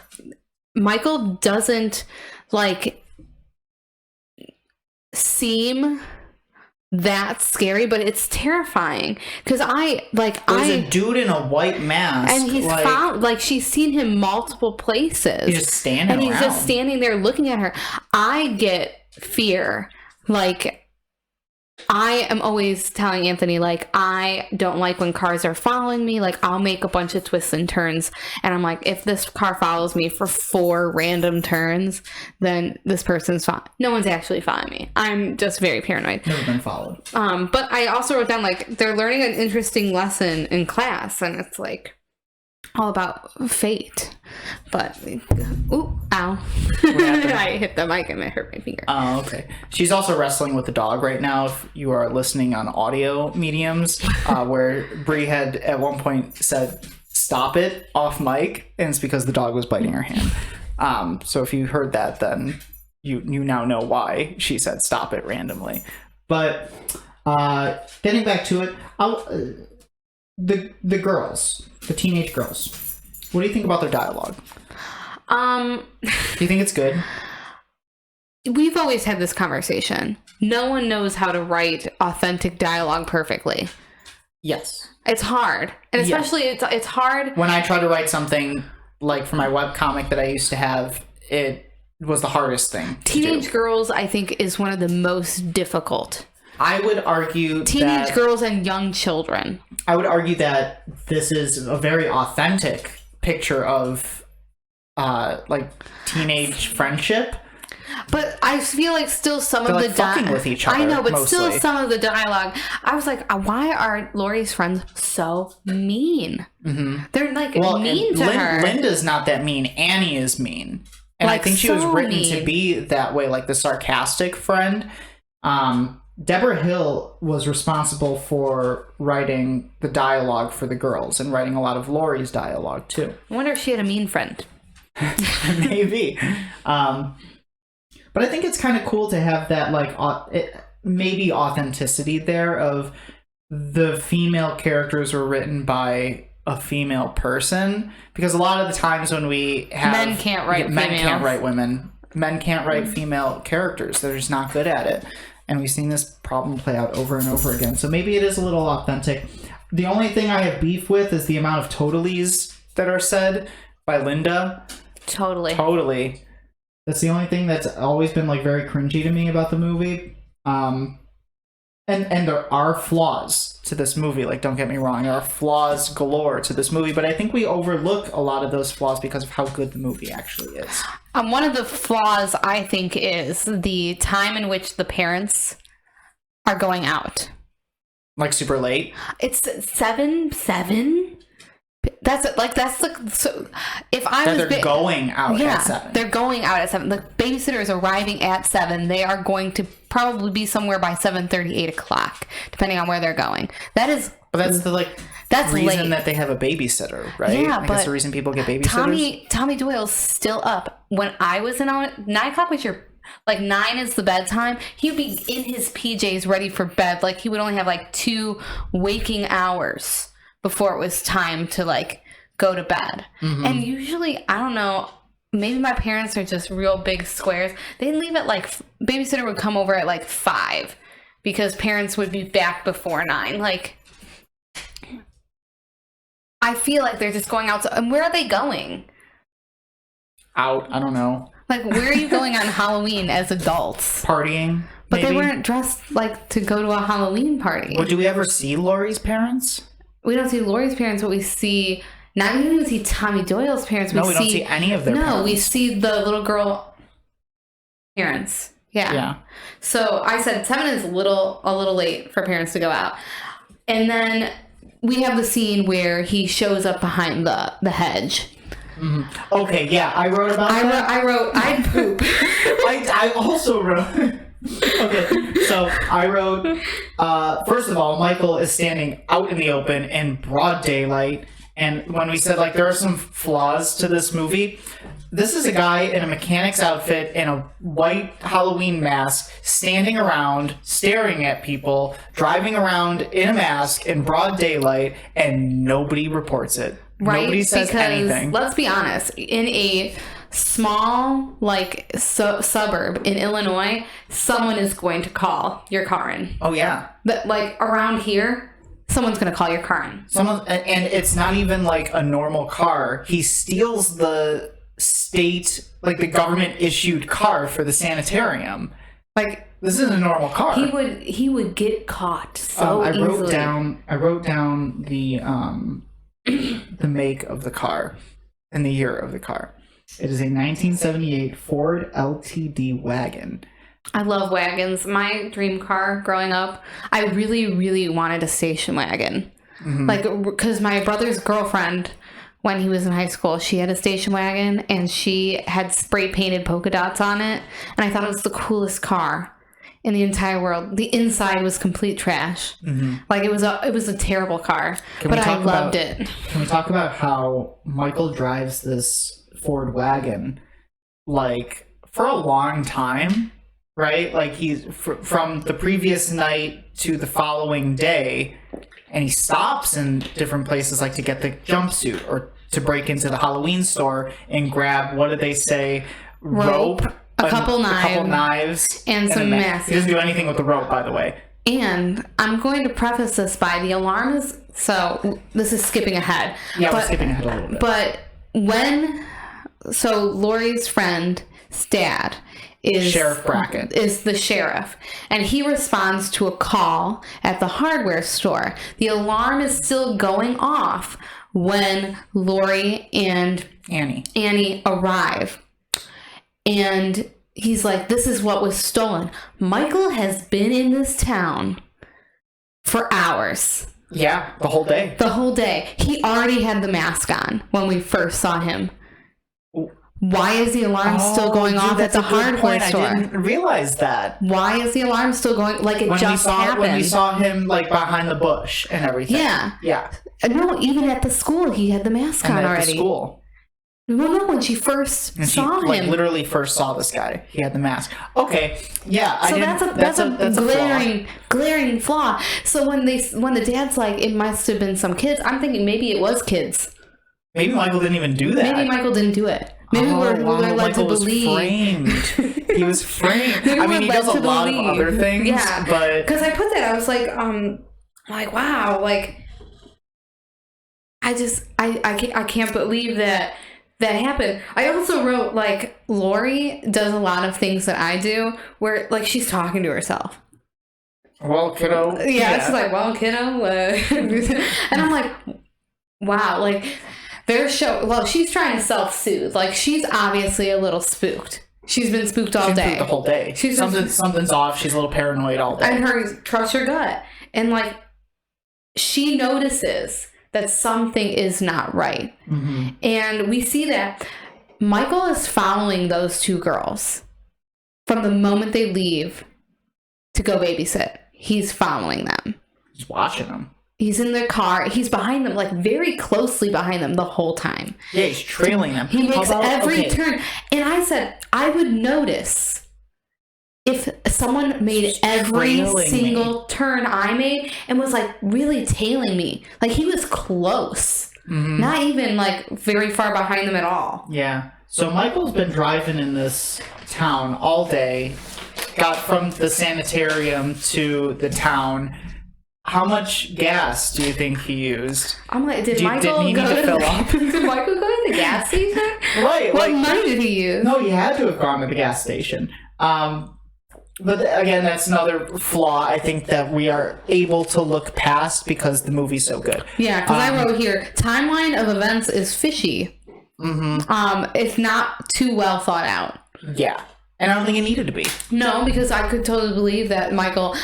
Michael doesn't, like, seem that scary, but it's terrifying because there's a dude in a white mask, and he's like, found, like, she's seen him multiple places. He's just standing and he's around. just standing there looking at her. I get fear. Like, I am always telling Anthony, like, I don't like when cars are following me. Like, I'll make a bunch of twists and turns, and I'm like, if this car follows me for 4 random turns, then this person's fine. No one's actually following me. I'm just very paranoid. Never been followed. But I also wrote down, like, they're learning an interesting lesson in class, and it's like all about fate. But ooh, ow. I hit the mic and it hurt my finger. Oh, okay. She's also wrestling with the dog right now, if you are listening on audio mediums, where Brie had at one point said, "Stop it," off mic, and it's because the dog was biting her hand. So if you heard that, then you now know why she said "stop it" randomly. But getting back to it, the girls, the teenage girls, what do you think about their dialogue? Do you think it's good? We've always had this conversation. No one knows how to write authentic dialogue perfectly. Yes. It's hard. And especially it's hard. When I try to write something, like for my webcomic that I used to have, it was the hardest thing. Teenage girls, I think, is one of the most difficult. I would argue teenage girls and young children. I would argue that this is a very authentic picture of like teenage friendship. But I feel like still some of the fucking with each other. I know, but mostly. still some of the dialogue. I was like, why are Laurie's friends so mean? Mm-hmm. They're like mean to her. Linda's not that mean. Annie is mean, and like, I think she was written to be that way, like the sarcastic friend. Deborah Hill was responsible for writing the dialogue for the girls and writing a lot of Laurie's dialogue too. I wonder if she had a mean friend. Maybe. But I think it's kind of cool to have that, like, maybe authenticity there of the female characters were written by a female person, because a lot of the times when we have men can't write women, men can't write female characters. They're just not good at it. And we've seen this problem play out over and over again. So maybe it is a little authentic. The only thing I have beef with is the amount of totallys that are said by Linda. Totally. That's the only thing that's always been, like, very cringy to me about the movie. And there are flaws to this movie. Like, don't get me wrong. There are flaws galore to this movie. But I think we overlook a lot of those flaws because of how good the movie actually is. One of the flaws, I think, is the time in which the parents are going out. Like, super late? It's 7? That's like, so if I was... They're going out at 7. They're going out at 7. The babysitter is arriving at 7. They are going to probably be somewhere by 7:30, 8 o'clock, depending on where they're going. That is... But that's the, like... That's reason late. That they have a babysitter, right? Yeah, but that's the reason people get babysitters. Tommy Doyle's still up. When I was in on it, 9 o'clock was your... Like, 9 is the bedtime. He'd be in his PJs ready for bed. Like, he would only have, like, 2 waking hours before it was time to, like, go to bed. Mm-hmm. And usually, I don't know, maybe my parents are just real big squares. They'd leave at like, babysitter would come over at like 5 because parents would be back before 9. Like, I feel like they're just going out. And where are they going? Out, I don't know. Like, where are you going on Halloween as adults? Partying. But maybe? they weren't dressed like to go to a Halloween party. Well, do we ever see Laurie's parents? We don't see Laurie's parents, but we see, we don't even see Tommy Doyle's parents. We don't see any of their parents. No, we see the little girl parents. Yeah. So I said 7 is a little late for parents to go out. And then we have the scene where he shows up behind the hedge. Mm-hmm. Okay, yeah, I wrote about that. I poop. I also wrote... Okay, so I wrote, first of all, Michael is standing out in the open in broad daylight, and when we said, like, there are some flaws to this movie, this is a guy in a mechanic's outfit in a white Halloween mask, standing around, staring at people, driving around in a mask in broad daylight, and nobody reports it. Right? Nobody says anything. Let's be honest, in a small suburb in Illinois, someone is going to call your car in. Oh yeah. But like around here, someone's going to call your car in. And it's not even like a normal car. He steals the state, like the government issued car for the sanitarium. Like, this isn't a normal car. He would get caught so easily. I wrote down the the make of the car and the year of the car. It is a 1978 Ford LTD wagon. I love wagons. My dream car growing up, I really, really wanted a station wagon. Mm-hmm. Like, because my brother's girlfriend, when he was in high school, she had a station wagon and she had spray painted polka dots on it. And I thought it was the coolest car in the entire world. The inside was complete trash. Mm-hmm. Like, it was a terrible car, but I loved it. Can we talk about how Michael drives this Ford wagon, like, for a long time, right? Like, he's from the previous night to the following day, and he stops in different places, like to get the jumpsuit or to break into the Halloween store and grab, what did they say? Rope, a couple knives, and some masks. He doesn't do anything with the rope, by the way. And I'm going to preface this by the alarm is, so this is skipping ahead. Yeah, we're skipping ahead a little bit. But so Laurie's friend's dad is Sheriff Brackett. Is the sheriff, and he responds to a call at the hardware store. The alarm is still going off when Laurie and Annie arrive, and he's like, "This is what was stolen." Michael has been in this town for hours. Yeah, the whole day. The whole day. He already had the mask on when we first saw him. Why is the alarm still going off at the hardware store? I didn't realize that. Why is the alarm still going? Like, it just happened. When we saw him, like, behind the bush and everything. Yeah. Yeah. No, even at the school, he had the mask on already. At the school. Well, no, when she first saw him. Like, literally first saw this guy. He had the mask. Okay. Yeah. So that's a glaring flaw. So when the dad's like, it must have been some kids, I'm thinking maybe it was kids. Maybe Michael didn't even do that. Maybe Michael didn't do it. Maybe we're led to believe. Was framed. He was framed. I mean, he does a lot of other things. Yeah. But because I put that, I was like, wow, like, I can't believe that happened. I also wrote, like, Laurie does a lot of things that I do where, like, she's talking to herself. Well, kiddo. Yeah. She's like, well, kiddo. And I'm like, wow, like, she's trying to self-soothe. Like, she's obviously a little spooked. She's been spooked all day. The whole day. Something's off. She's a little paranoid all day. And trust her gut. And, like, she notices that something is not right. Mm-hmm. And we see that Michael is following those two girls from the moment they leave to go babysit. He's following them. He's watching them. He's in their car. He's behind them, like, very closely behind them the whole time. Yeah, he's trailing them. He makes every turn. And I said, I would notice if someone made every single turn I made and was, like, really tailing me. Like, he was close. Mm-hmm. Not even, like, very far behind them at all. Yeah. So Michael's been driving in this town all day, got from the sanitarium to the town. How much gas do you think he used? I'm like, did Michael go to the gas station? Right. What money did he use? No, he had to have gone to the gas station. But again, that's another flaw I think that we are able to look past because the movie's so good. Yeah, because I wrote here, timeline of events is fishy. Mm-hmm. It's not too well thought out. Yeah. And I don't think it needed to be. No, because I could totally believe that Michael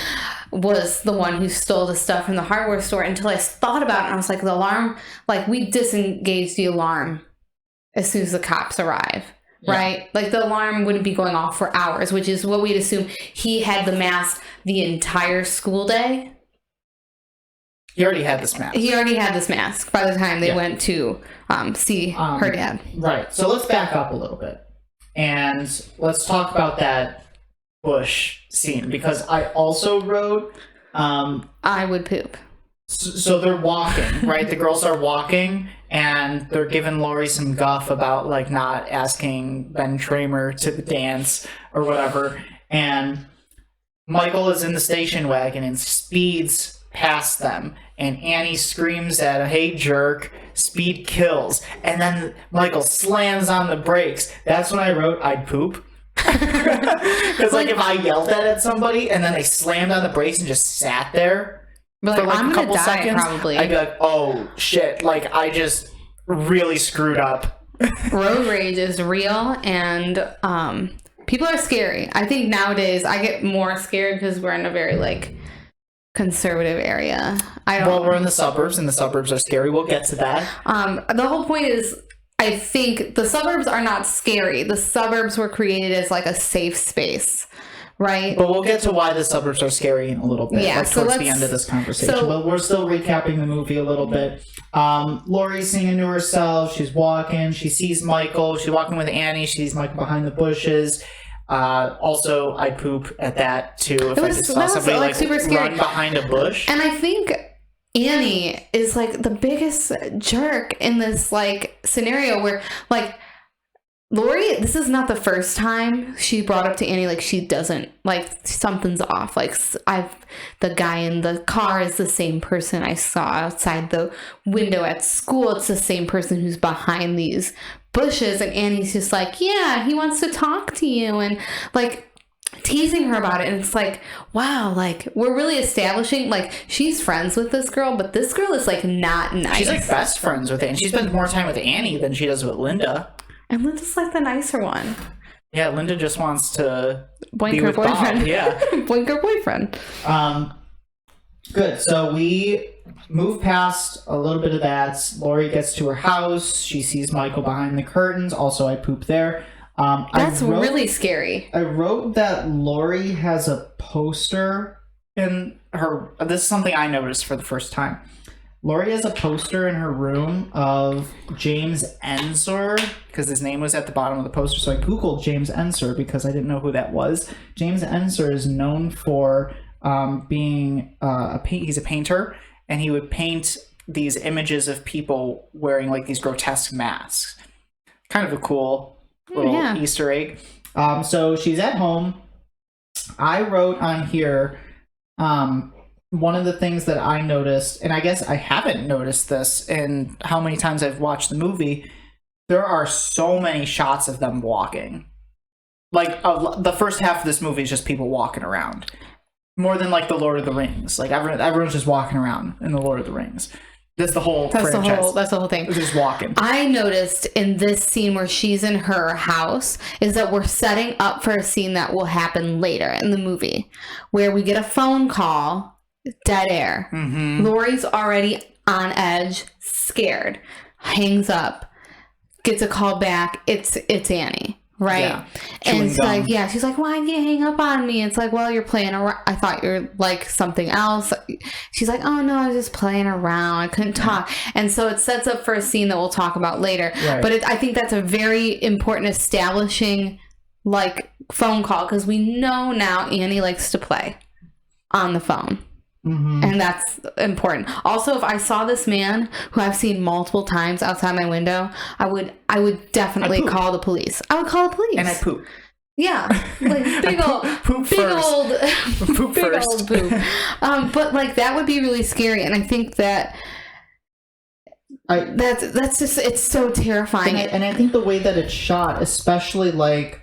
was the one who stole the stuff from the hardware store until I thought about it and I was like, the alarm, like we disengaged the alarm as soon as the cops arrive. Yeah. Right? Like the alarm wouldn't be going off for hours, which is what we'd assume. He had the mask the entire school day. He already had this mask. He already had this mask by the time they went to see her dad. Right. So let's back up a little bit. And let's talk about that bush scene. Because I also wrote... I would poop. So they're walking, right? The girls are walking, and they're giving Lori some guff about, like, not asking Ben Tramer to the dance or whatever. And Michael is in the station wagon and speeds past them. And Annie screams at him, "Hey, jerk, speed kills." And then Michael slams on the brakes. That's when I wrote, I'd poop. Because, like, if I yelled at somebody and then they slammed on the brakes and just sat there for, like, I'm a couple gonna die, seconds, probably. I'd be like, oh, shit. Like, I just really screwed up. Road rage is real, and people are scary. I think nowadays I get more scared because we're in a very, like, conservative area. Well, we're in the suburbs, and the suburbs are scary. We'll get to that. The whole point is, I think the suburbs are not scary. The suburbs were created as like a safe space, right? But we'll get to why the suburbs are scary in a little bit, like towards the end of this conversation. But we're still recapping the movie a little bit. Lori's singing to herself. She's walking. She sees Michael. She's walking with Annie. She sees Michael behind the bushes. Also, I'd poop at that too if I just saw somebody like super run behind a bush. And I think Annie is like the biggest jerk in this like scenario where like Lori, this is not the first time she brought up to Annie like she doesn't like something's off. Like the guy in the car is the same person I saw outside the window at school. It's the same person who's behind these bushes, and Annie's just like, yeah, he wants to talk to you, and like teasing her about it. And it's like, wow, like we're really establishing like she's friends with this girl, but this girl is like not nice. She's like best friends with Annie. She spends more time with Annie than she does with Linda. And Linda's like the nicer one. Yeah, Linda just wants to boink be her with boyfriend. Bob. Yeah, boink her boyfriend. Good. So we move past a little bit of that. Lori gets to her house. She sees Michael behind the curtains. Also, I poop there. That's really scary. I wrote that Lori has a poster in her... This is something I noticed for the first time. Lori has a poster in her room of James Ensor, because his name was at the bottom of the poster. So I Googled James Ensor because I didn't know who that was. James Ensor is known for being he's a painter, and he would paint these images of people wearing like these grotesque masks. Kind of a cool little Easter egg. So she's at home. I wrote on here, one of the things that I noticed, and I guess I haven't noticed this in how many times I've watched the movie, there are so many shots of them walking. Like, the first half of this movie is just people walking around. More than, like, the Lord of the Rings. Like, everyone's just walking around in the Lord of the Rings. That's the whole franchise. That's the whole thing. They're just walking. I noticed in this scene where she's in her house is that we're setting up for a scene that will happen later in the movie, where we get a phone call, dead air. Mm-hmm. Lori's already on edge, scared, hangs up, gets a call back. It's Annie. Right. Yeah. And it's like, she's like, why did you hang up on me? It's like, well, you're playing around. I thought you're like something else. She's like, oh no, I was just playing around. I couldn't talk. And so it sets up for a scene that we'll talk about later. Right. But I think that's a very important establishing like phone call, because we know now Annie likes to play on the phone. And that's important. Also, if I saw this man who I've seen multiple times outside my window, I would definitely call the police. I would call the police. And I poop. Yeah, like big old poop first. poop. But like that would be really scary, and I think that's just, it's so terrifying. And I think the way that it's shot, especially like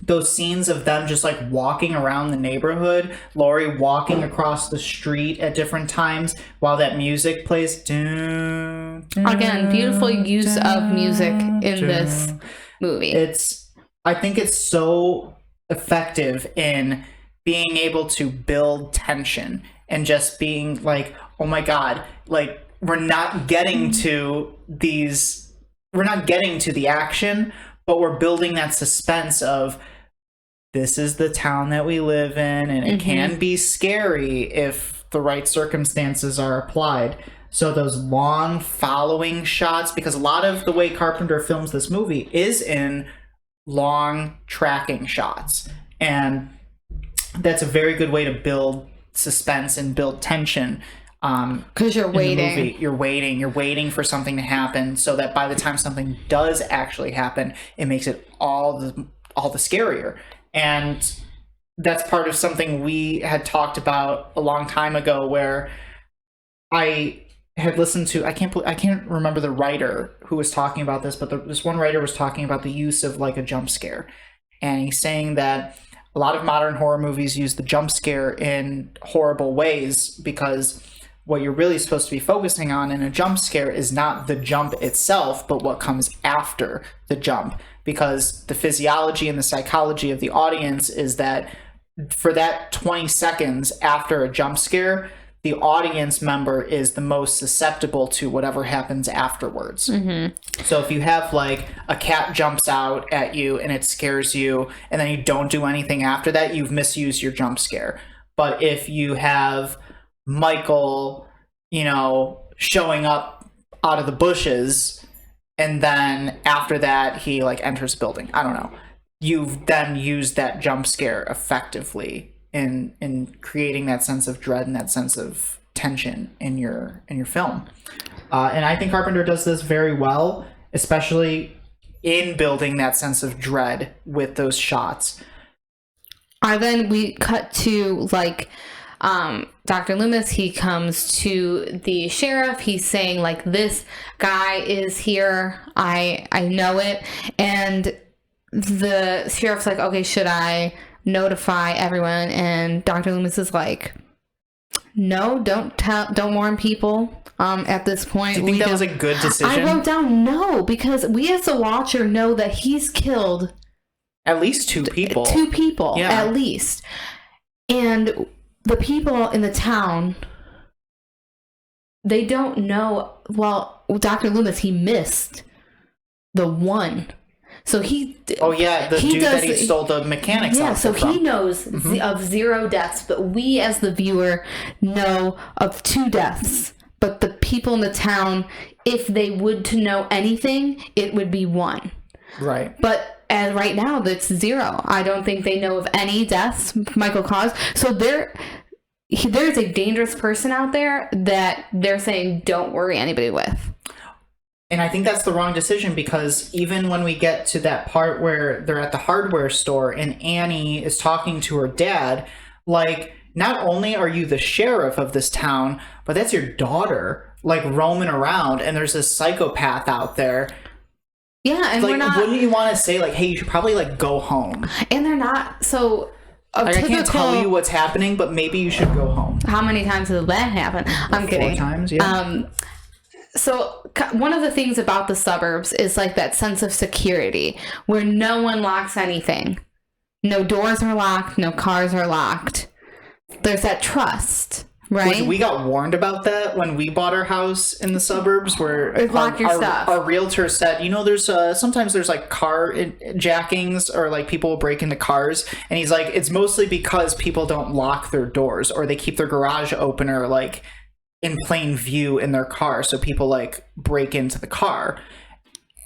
those scenes of them just like walking around the neighborhood, Laurie walking across the street at different times while that music plays. Again, beautiful use of music in this movie. I think it's so effective in being able to build tension and just being like, oh my God, like we're not getting to the action, but we're building that suspense of this is the town that we live in, and it can be scary if the right circumstances are applied. So those long following shots, because a lot of the way Carpenter films this movie is in long tracking shots, and that's a very good way to build suspense and build tension, because you're waiting you're waiting for something to happen, so that by the time something does actually happen, it makes it all the scarier. And that's part of something we had talked about a long time ago, where I had listened to, I can't remember the writer who was talking about this, but this one writer was talking about the use of like a jump scare. And he's saying that a lot of modern horror movies use the jump scare in horrible ways, because what you're really supposed to be focusing on in a jump scare is not the jump itself, but what comes after the jump. Because the physiology and the psychology of the audience is that for that 20 seconds after a jump scare, the audience member is the most susceptible to whatever happens afterwards. So if you have like a cat jumps out at you and it scares you, and then you don't do anything after that, you've misused your jump scare. But if you have Michael, showing up out of the bushes, and then after that he like enters the building, I don't know, you've then used that jump scare effectively in creating that sense of dread and that sense of tension in your film. And I think Carpenter does this very well, especially in building that sense of dread with those shots. Then we cut to like Dr. Loomis. He comes to the sheriff. He's saying like, this guy is here. I know it. And the sheriff's like, okay, should I notify everyone? And Dr. Loomis is like, no, don't warn people at this point. Do you think that was a good decision? I wrote down no, because we as the watcher know that he's killed at least two people. Yeah. At least. And the people in the town, they don't know. Well, Dr. Loomis, he missed the one. So he... Oh, yeah, the dude that he stole the mechanics Yeah, so from. he knows of 0 deaths, but we as the viewer know of 2 deaths. But the people in the town, if they would to know anything, it would be 1. Right. But as right now, that's 0. I don't think they know of any deaths Michael caused. So there's a dangerous person out there that they're saying don't worry anybody with. And I think that's the wrong decision, because even when we get to that part where they're at the hardware store and Annie is talking to her dad, like, not only are you the sheriff of this town, but that's your daughter, like, roaming around, and there's this psychopath out there. Yeah, and like, we're not... Wouldn't you want to say, like, hey, you should probably, like, go home? And they're not, so... Like, I can't tell you what's happening, but maybe you should go home. How many times has that happened? I'm kidding. 4 times, yeah. So one of the things about the suburbs is like that sense of security where no one locks anything. No doors are locked. No cars are locked. There's that trust, right? We got warned about that when we bought our house in the suburbs, where lock your stuff. Our realtor said, there's sometimes there's like car jackings, or like people will break into cars, and he's like, it's mostly because people don't lock their doors, or they keep their garage opener like in plain view in their car, so people like break into the car.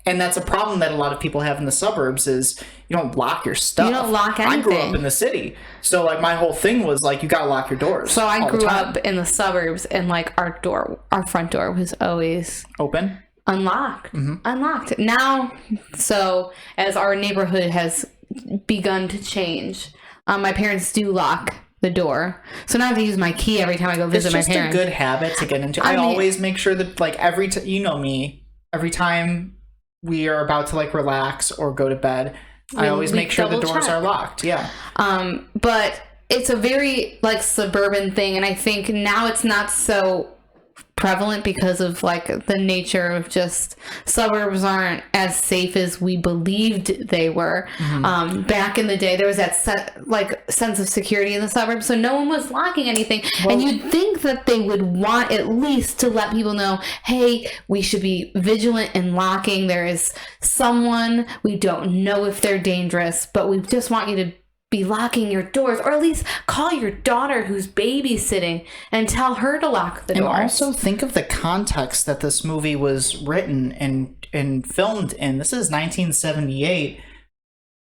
And that's a problem that a lot of people have in the suburbs is you don't lock your stuff. You don't lock anything. I grew up in the city. So, like, my whole thing was, like, you got to lock your doors. So I grew up in the suburbs, and, like, our front door was always... open? Unlocked. Unlocked. Now, so, as our neighborhood has begun to change, my parents do lock the door. So now I have to use my key every time I go visit my parents. It's just a good habit to get into. I always make sure that, like, you know me, every time we are about to, like, relax or go to bed, I always make sure the doors are locked. Yeah. But it's a very, like, suburban thing, and I think now it's not so prevalent because of, like, the nature of just suburbs aren't as safe as we believed they were. Back in the day, there was that sense of security in the suburbs, so no one was locking anything. Well, and you'd think that they would want at least to let people know, hey, we should be vigilant in locking. There is someone, we don't know if they're dangerous, but we just want you to be locking your doors, or at least call your daughter who's babysitting and tell her to lock the doors. And also think of the context that this movie was written and filmed in. This is 1978.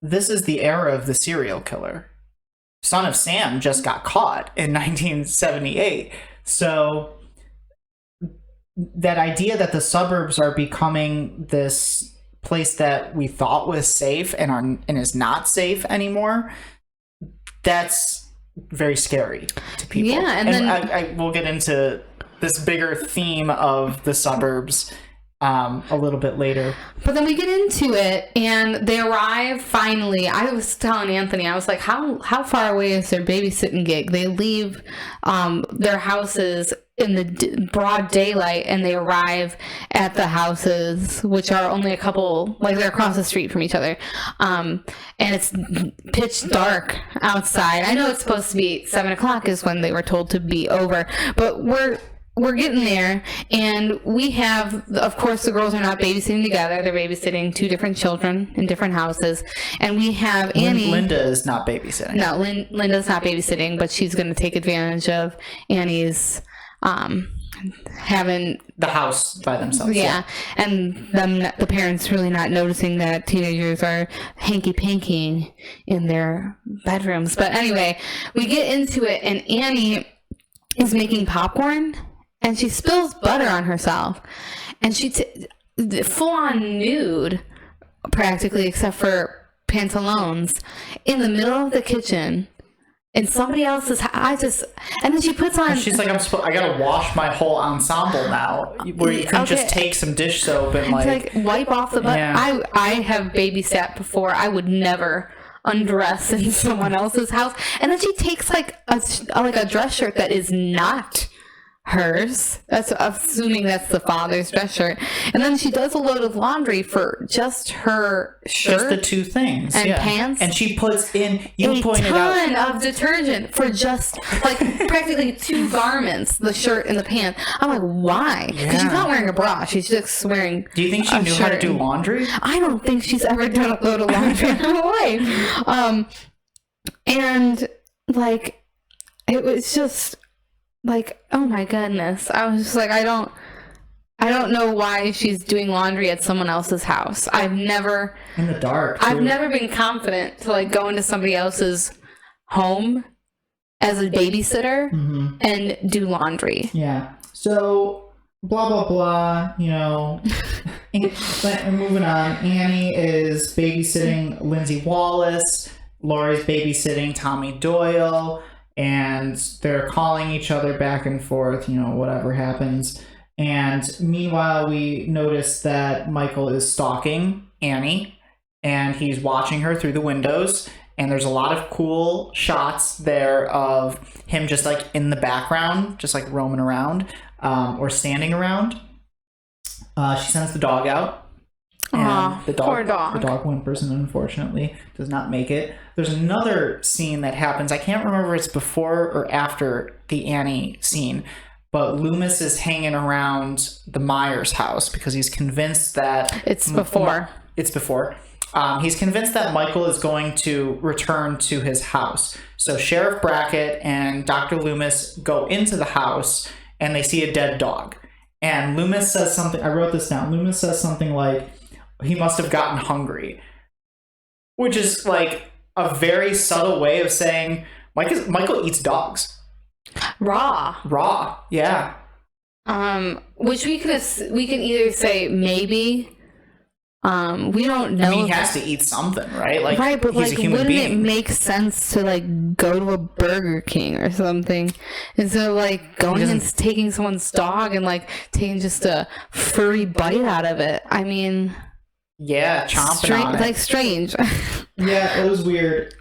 This is the era of the serial killer. Son of Sam just got caught in 1978. So that idea that the suburbs are becoming this place that we thought was safe and is not safe anymore, that's very scary to people. Yeah, and then I we'll get into this bigger theme of the suburbs a little bit later. But then we get into it, and they arrive finally. I was telling Anthony, I was like, how far away is their babysitting gig? They leave their houses in the broad daylight, and they arrive at the houses, which are only a couple, like, they're across the street from each other. And it's pitch dark outside. I know it's supposed to be 7 o'clock is when they were told to be over, but we're getting there, and we have, of course, the girls are not babysitting together. They're babysitting two different children in different houses, and we have Annie. Linda is not babysitting. No, Linda's not babysitting, but she's going to take advantage of Annie's having the house by themselves. Yeah, and the parents really not noticing that teenagers are hanky-pankying in their bedrooms. But anyway, we get into it, and Annie is making popcorn, and she spills butter on herself, and she full-on nude, practically, except for pantaloons, in the middle of the kitchen. In somebody else's house. And then she puts on... And she's like, I gotta wash my whole ensemble now. Where you can just take some dish soap and like wipe off the butt. Yeah. I have babysat before. I would never undress in someone else's house. And then she takes like a dress shirt that is not hers. That's assuming that's the father's dress shirt. And then she does a load of laundry for just her shirt. Just the two things. And pants. And she puts in, a ton of detergent for just like practically two garments, the shirt and the pants. I'm like, why? Because she's not wearing a bra. She's just wearing Do you think she knew how to do laundry? I don't think she's ever done a load of laundry in her life. And like, it was just... like, oh my goodness. I was just like, I don't know why she's doing laundry at someone else's house. I've never... in the dark, too. I've never been confident to, like, go into somebody else's home as a babysitter and do laundry. Yeah. So, blah, blah, blah, you know. And moving on. Annie is babysitting Lindsay Wallace. Laurie's babysitting Tommy Doyle. And they're calling each other back and forth, you know, whatever happens. And meanwhile, we notice that Michael is stalking Annie, and he's watching her through the windows. And there's a lot of cool shots there of him just like in the background, just like roaming around or standing around. She sends the dog out. And the dog, poor dog. The dog whimpers and unfortunately does not make it. There's another scene that happens. I can't remember if it's before or after the Annie scene, but Loomis is hanging around the Myers house because he's convinced that... It's before. It's before. He's convinced that Michael is going to return to his house. So Sheriff Brackett and Dr. Loomis go into the house and they see a dead dog. And Loomis says something... I wrote this down. Loomis says something like... he must have gotten hungry. Which is like a very subtle way of saying Michael eats dogs. Raw, yeah. Which we can either say maybe. We don't know. I mean, he has to eat something, right? Like, right, but he's like, a human wouldn't being. it make sense to like go to a Burger King or something instead of like going and taking someone's dog and like taking just a furry bite out of it? I mean, yeah, chomping on it. Like strange. Yeah, it was weird.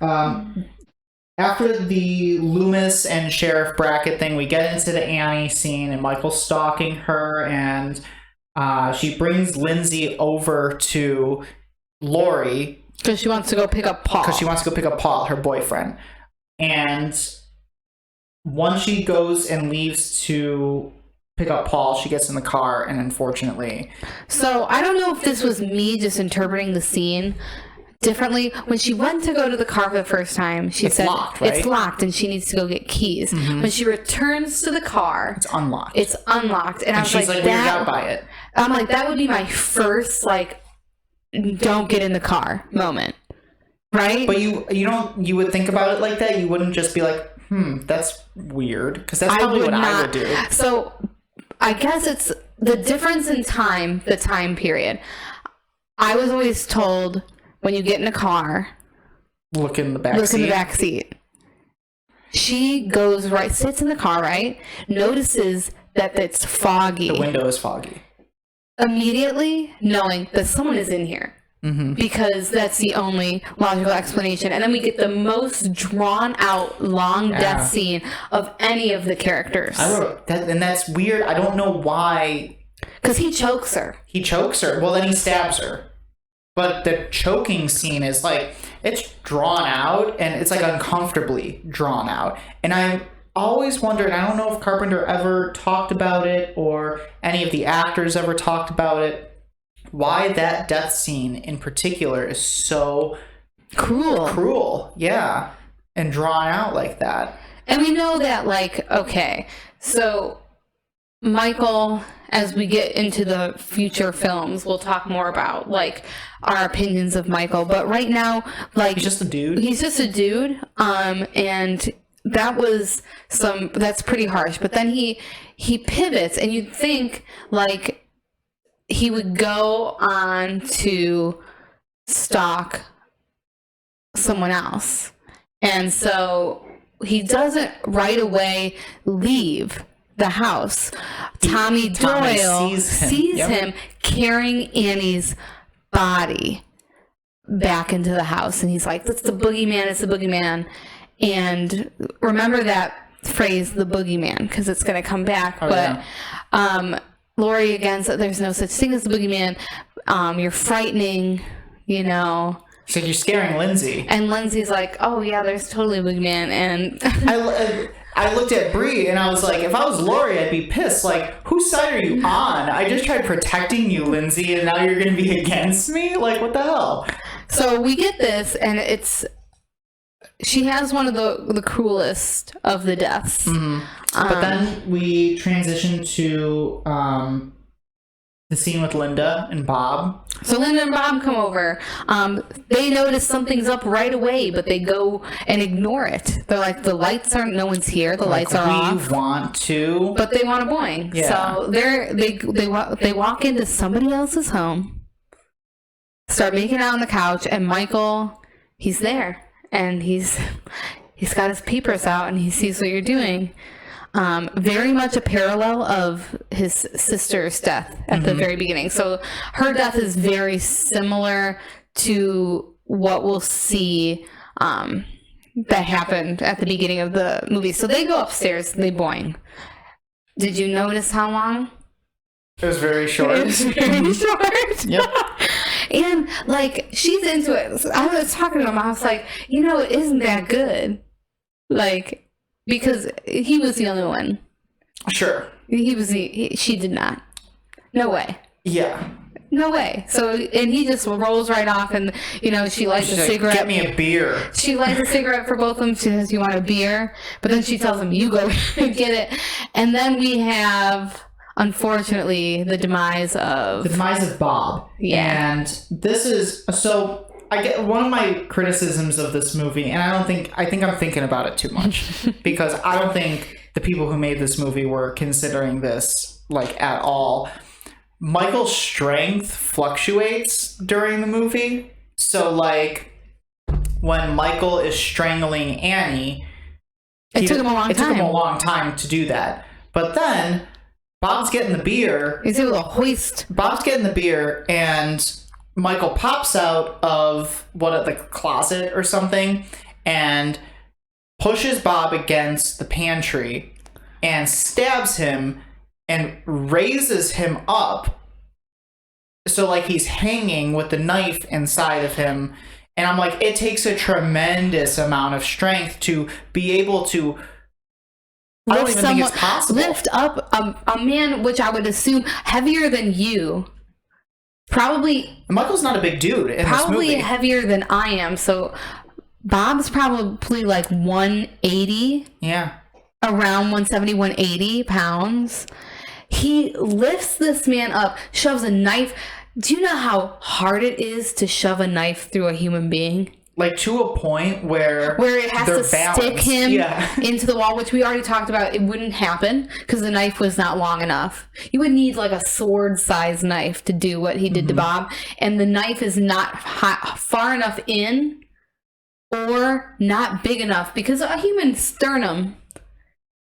After the Loomis and Sheriff Brackett thing, we get into the Annie scene, and Michael's stalking her, and she brings Lindsay over to Lori. Because she wants to go pick up Paul. Her boyfriend. And once she goes and leaves to pick up Paul, she gets in the car, and unfortunately... So, I don't know if this was me just interpreting the scene differently. When she went to go to the car for the first time, she said locked, right? It's locked and she needs to go get keys. When she returns to the car, it's unlocked. And I was she's like weirded out by it. I'm like, that would be my first like don't get in the car moment. Right? But you would think about it like that. You wouldn't just be like, that's weird, because that's probably what I would do. So I guess it's the difference in time, the time period. I was always told, when you get in a car, look in the back seat. Look in the back seat. She goes right, sits in the car, right? Notices that it's foggy. The window is foggy. Immediately knowing that someone is in here. Because that's the only logical explanation. And then we get the most drawn out long death scene of any of the characters. I wrote that, and that's weird. I don't know why. Because he chokes her. Well, then he stabs her. But the choking scene is like, it's drawn out, and it's like uncomfortably drawn out. And I always wondered, I don't know if Carpenter ever talked about it, or any of the actors ever talked about it, why that death scene in particular is so cruel, yeah, and drawn out like that. And we know that, like, okay, so Michael, as we get into the future films, we'll talk more about, like, our opinions of Michael. But right now, like... He's just a dude. And that's pretty harsh. But then he pivots, and you'd think, like, he would go on to stalk someone else. And so he doesn't right away leave the house. Tommy Doyle sees him carrying Annie's body back into the house, and he's like, that's the boogeyman, it's the boogeyman. And remember that phrase, the boogeyman, because it's going to come back. Lori again said there's no such thing as the boogeyman. You're frightening, you know. She's like, you're scaring Lindsay. And Lindsay's like, oh yeah, there's totally a boogeyman. And I looked at Brie and I was like, if I was Lori, I'd be pissed. Like, whose side are you on? I just tried protecting you, Lindsay, and now you're going to be against me? Like, what the hell? So we get this, and she has one of the cruelest of the deaths. But then we transition to the scene with Linda and Bob. So Linda and Bob come over. They notice something's up right away, but they go and ignore it. They're like, the lights aren't, no one's here. The lights are off. We want to. But they want a boing. Yeah. So they walk into somebody else's home, start making out on the couch, and Michael, he's there. And he's got his peepers out, and he sees what you're doing. Very much a parallel of his sister's death at the very beginning. So her death is very similar to what we'll see that happened at the beginning of the movie. So they go upstairs, they boing. Did you notice how long? It was very short. It was very short. Yep. And, like, she's into it. I was talking to him. I was like, you know, it isn't that good. Like, because he was the only one. Sure. She did not. No way. Yeah. No way. So, and he just rolls right off, and, you know, she lights a cigarette. Get me a beer. She lights a cigarette for both of them. She says, you want a beer? But then she tells him, you go and get it. And then we have unfortunately, the demise of Bob. Yeah. And this is so. I get one of my criticisms of this movie, and I think I'm thinking about it too much because I don't think the people who made this movie were considering this like at all. Michael's strength fluctuates during the movie, so like when Michael is strangling Annie, it took him a long time to do that. But then Bob's getting the beer. He's able to hoist. Bob's getting the beer, and Michael pops out of the closet or something and pushes Bob against the pantry and stabs him and raises him up so like he's hanging with the knife inside of him. And I'm like, it takes a tremendous amount of strength to be able to I don't even think it's possible. Lift up a man, which I would assume heavier than you. Probably. Michael's not a big dude in this movie. Probably heavier than I am. So Bob's probably like 180. Yeah. Around 170, 180 pounds. He lifts this man up, shoves a knife. Do you know how hard it is to shove a knife through a human being? Like to a point where it has to stick him into the wall, which we already talked about. It wouldn't happen because the knife was not long enough. You would need like a sword-sized knife to do what he did to Bob, and the knife is not far enough in or not big enough because a human sternum,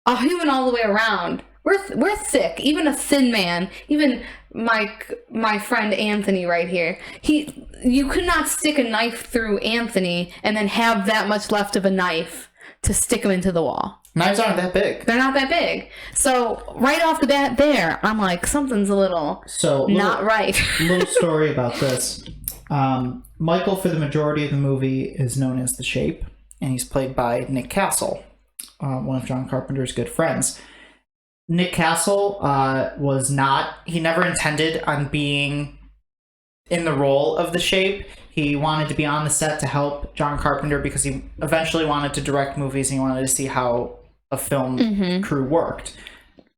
a human all the way around. We're thick. Even a thin man, even my friend Anthony right here, you could not stick a knife through Anthony and then have that much left of a knife to stick him into the wall. Knives aren't that big. They're not that big. So right off the bat there, I'm like, something's a little not right. Little story about this. Michael, for the majority of the movie, is known as The Shape, and he's played by Nick Castle, one of John Carpenter's good friends. Nick Castle he never intended on being in the role of The Shape. He wanted to be on the set to help John Carpenter because he eventually wanted to direct movies and he wanted to see how a film crew worked.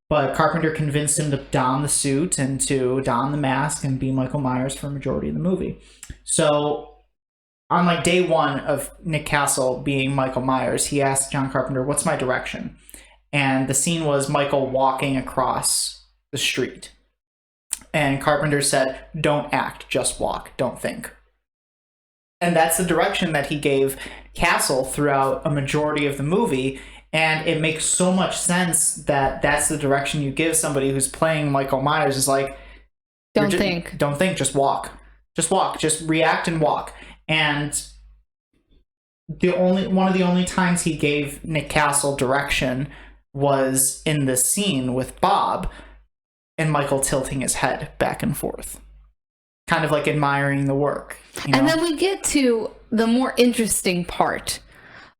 But Carpenter convinced him to don the suit and to don the mask and be Michael Myers for a majority of the movie. So on like day one of Nick Castle being Michael Myers, he asked John Carpenter, "What's my direction?" And the scene was Michael walking across the street. And Carpenter said, "Don't act, just walk, don't think." And that's the direction that he gave Castle throughout a majority of the movie. And it makes so much sense that that's the direction you give somebody who's playing Michael Myers, is like, don't think, just walk. Just walk, just react and walk. And one of the only times he gave Nick Castle direction was in the scene with Bob and Michael tilting his head back and forth, kind of like admiring the work. You know? And then we get to the more interesting part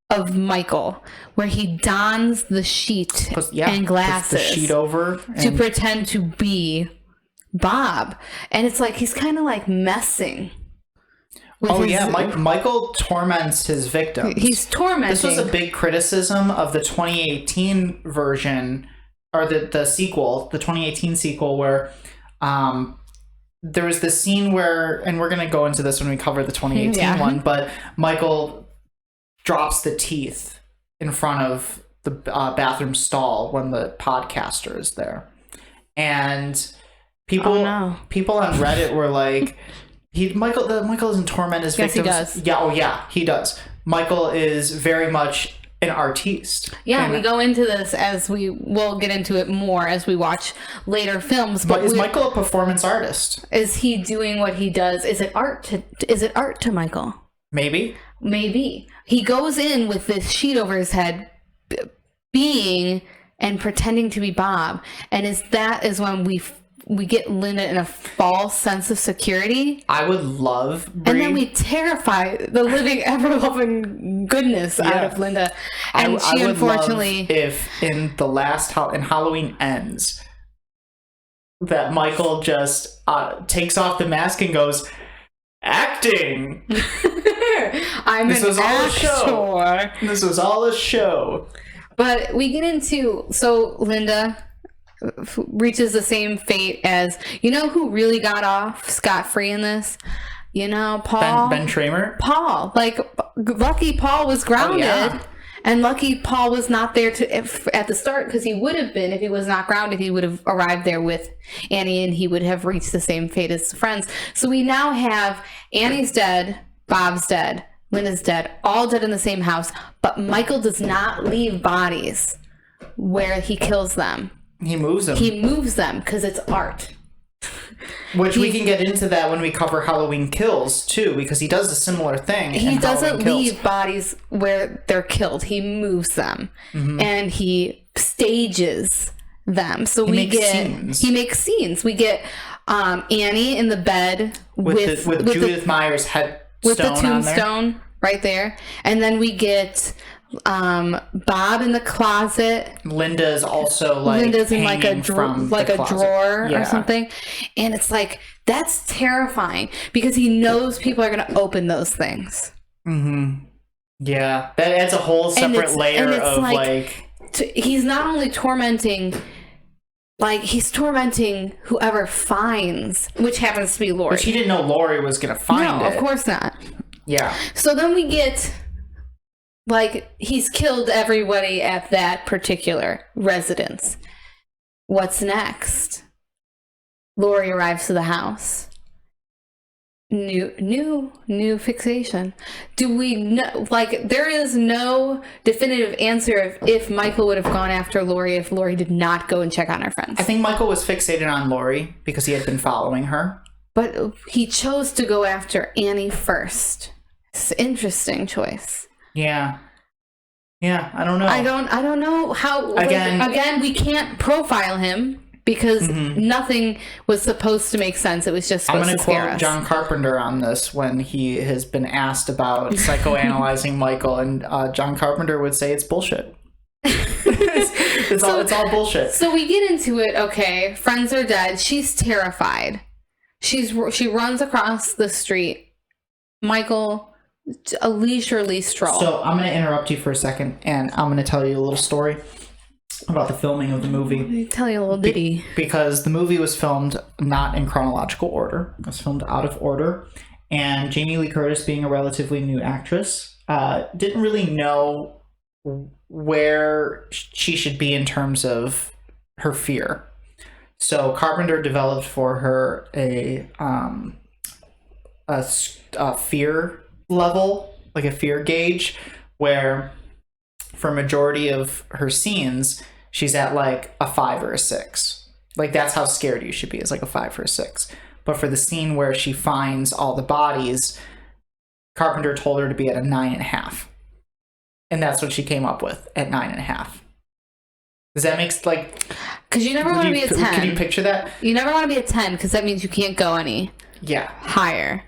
of Michael, where he dons the sheet and glasses, the sheet over to pretend to be Bob, and it's like he's kind of like messing. Michael torments his victims. He's tormenting. This was a big criticism of the 2018 version, or the sequel, the 2018 sequel, where there was this scene where, and we're going to go into this when we cover the 2018 one, but Michael drops the teeth in front of the bathroom stall when the podcaster is there. And people on Reddit were like, Michael doesn't torment his victims. Yes, he does. He does. Michael is very much an artiste. Yeah, we go into this as we will get into it more as we watch later films. But is Michael a performance artist? Is he doing what he does? Is it art to Michael? Maybe. He goes in with this sheet over his head, being and pretending to be Bob, and that is when we get Linda in a false sense of security. I would love Brie. And then we terrify the living, ever-loving goodness out of Linda. And she unfortunately... if in the last... in Halloween Ends, that Michael just takes off the mask and goes, "Acting! I'm an actor." This was all a show. But we get into... So Linda... reaches the same fate as, you know who really got off scot-free in this? You know, Paul. Ben Tramer? Paul. Like, lucky Paul was grounded. Oh, yeah. And lucky Paul was not there at the start, because he would have been, if he was not grounded, he would have arrived there with Annie and he would have reached the same fate as friends. So we now have Annie's dead, Bob's dead, Linda's dead, all dead in the same house, but Michael does not leave bodies where he kills them. He moves them. He moves them because it's art. Which we can get into that when we cover Halloween Kills, too, because he does a similar thing. He doesn't leave bodies where they're killed. He moves them. Mm-hmm. And he stages them. So he makes scenes. We get Annie in the bed with Judith Meyer's headstone with the tombstone right there. And then we get Bob in the closet. Linda's also Linda's in like a drawer or something. And it's like, that's terrifying because he knows people are going to open those things. Mm-hmm. Yeah. That adds a whole separate layer of he's not only tormenting, he's tormenting whoever finds, which happens to be Laurie. Which he didn't know Laurie was going to find No, of course not. Yeah. So then we get... he's killed everybody at that particular residence. What's next? Laurie arrives to the house. New fixation. Do we know, there is no definitive answer of if Michael would have gone after Laurie if Laurie did not go and check on her friends. I think Michael was fixated on Laurie because he had been following her. But he chose to go after Annie first. It's an interesting choice. Yeah, I don't know. I don't know how. Again, we can't profile him because nothing was supposed to make sense. It was just supposed to scare us. I'm going to quote John Carpenter on this when he has been asked about psychoanalyzing Michael, and John Carpenter would say it's bullshit. It's all bullshit. So we get into it. Okay, friends are dead. She's terrified. She runs across the street. Michael. A leisurely stroll. So I'm going to interrupt you for a second, and I'm going to tell you a little story about the filming of the movie. Tell you a little ditty. Because the movie was filmed not in chronological order. It was filmed out of order. And Jamie Lee Curtis, being a relatively new actress, didn't really know where she should be in terms of her fear. So Carpenter developed for her a fear level, like a fear gauge, where for a majority of her scenes she's at a 5 or a 6. That's how scared you should be, is a 5 or a 6. But for the scene where she finds all the bodies, Carpenter told her to be at a 9.5, and that's what she came up with at 9.5. Does that make because you never want to be a 10? Can you picture that? You never want to be a 10 because that means you can't go any higher.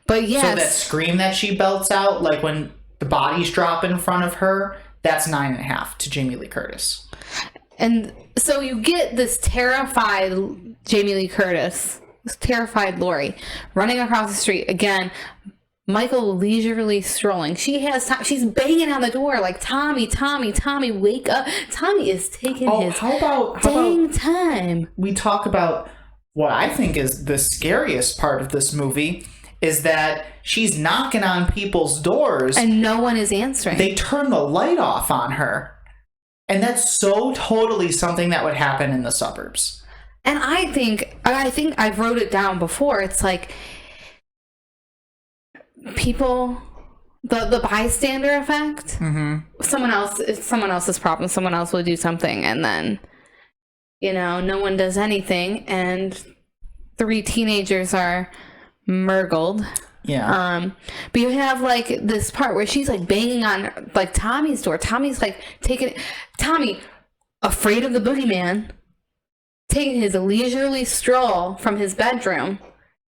But yes. So that scream that she belts out, when the bodies drop in front of her, that's 9.5 to Jamie Lee Curtis. And so you get this terrified Jamie Lee Curtis, this terrified Laurie, running across the street. Again, Michael leisurely strolling. She has time. She's banging on the door Tommy, wake up. Tommy is taking his time. We talk about what I think is the scariest part of this movie, is that she's knocking on people's doors and no one is answering. They turn the light off on her. And that's so totally something that would happen in the suburbs. And I think I've wrote it down before. It's people, the bystander effect. Mm-hmm. It's someone else's problem. Someone else will do something, and then no one does anything, and 3 teenagers are murgled. Yeah. But you have this part where she's banging on Tommy's door. Tommy's Tommy, afraid of the boogeyman, taking his leisurely stroll from his bedroom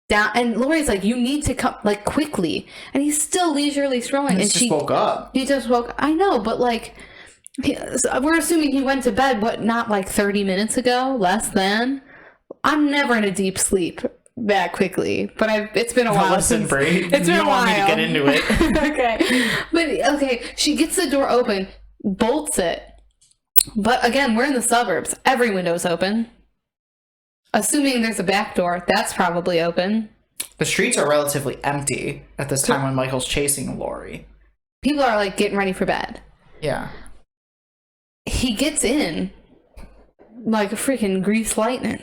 down, and Laurie's you need to come quickly, and he's still leisurely strolling. And she woke up. He just woke. I know, but we're assuming he went to bed. What? Not 30 minutes ago? Less than. I'm never in a deep sleep that quickly, but it's been a while. Listen, Brie, it's been a while. Want me to get into it. Okay, she gets the door open, bolts it, But again, we're in the suburbs. Every window's open. Assuming there's a back door, that's probably open. The streets are relatively empty at this time when Michael's chasing Laurie. People are like getting ready for bed. Yeah. He gets in like a freaking grease lightning.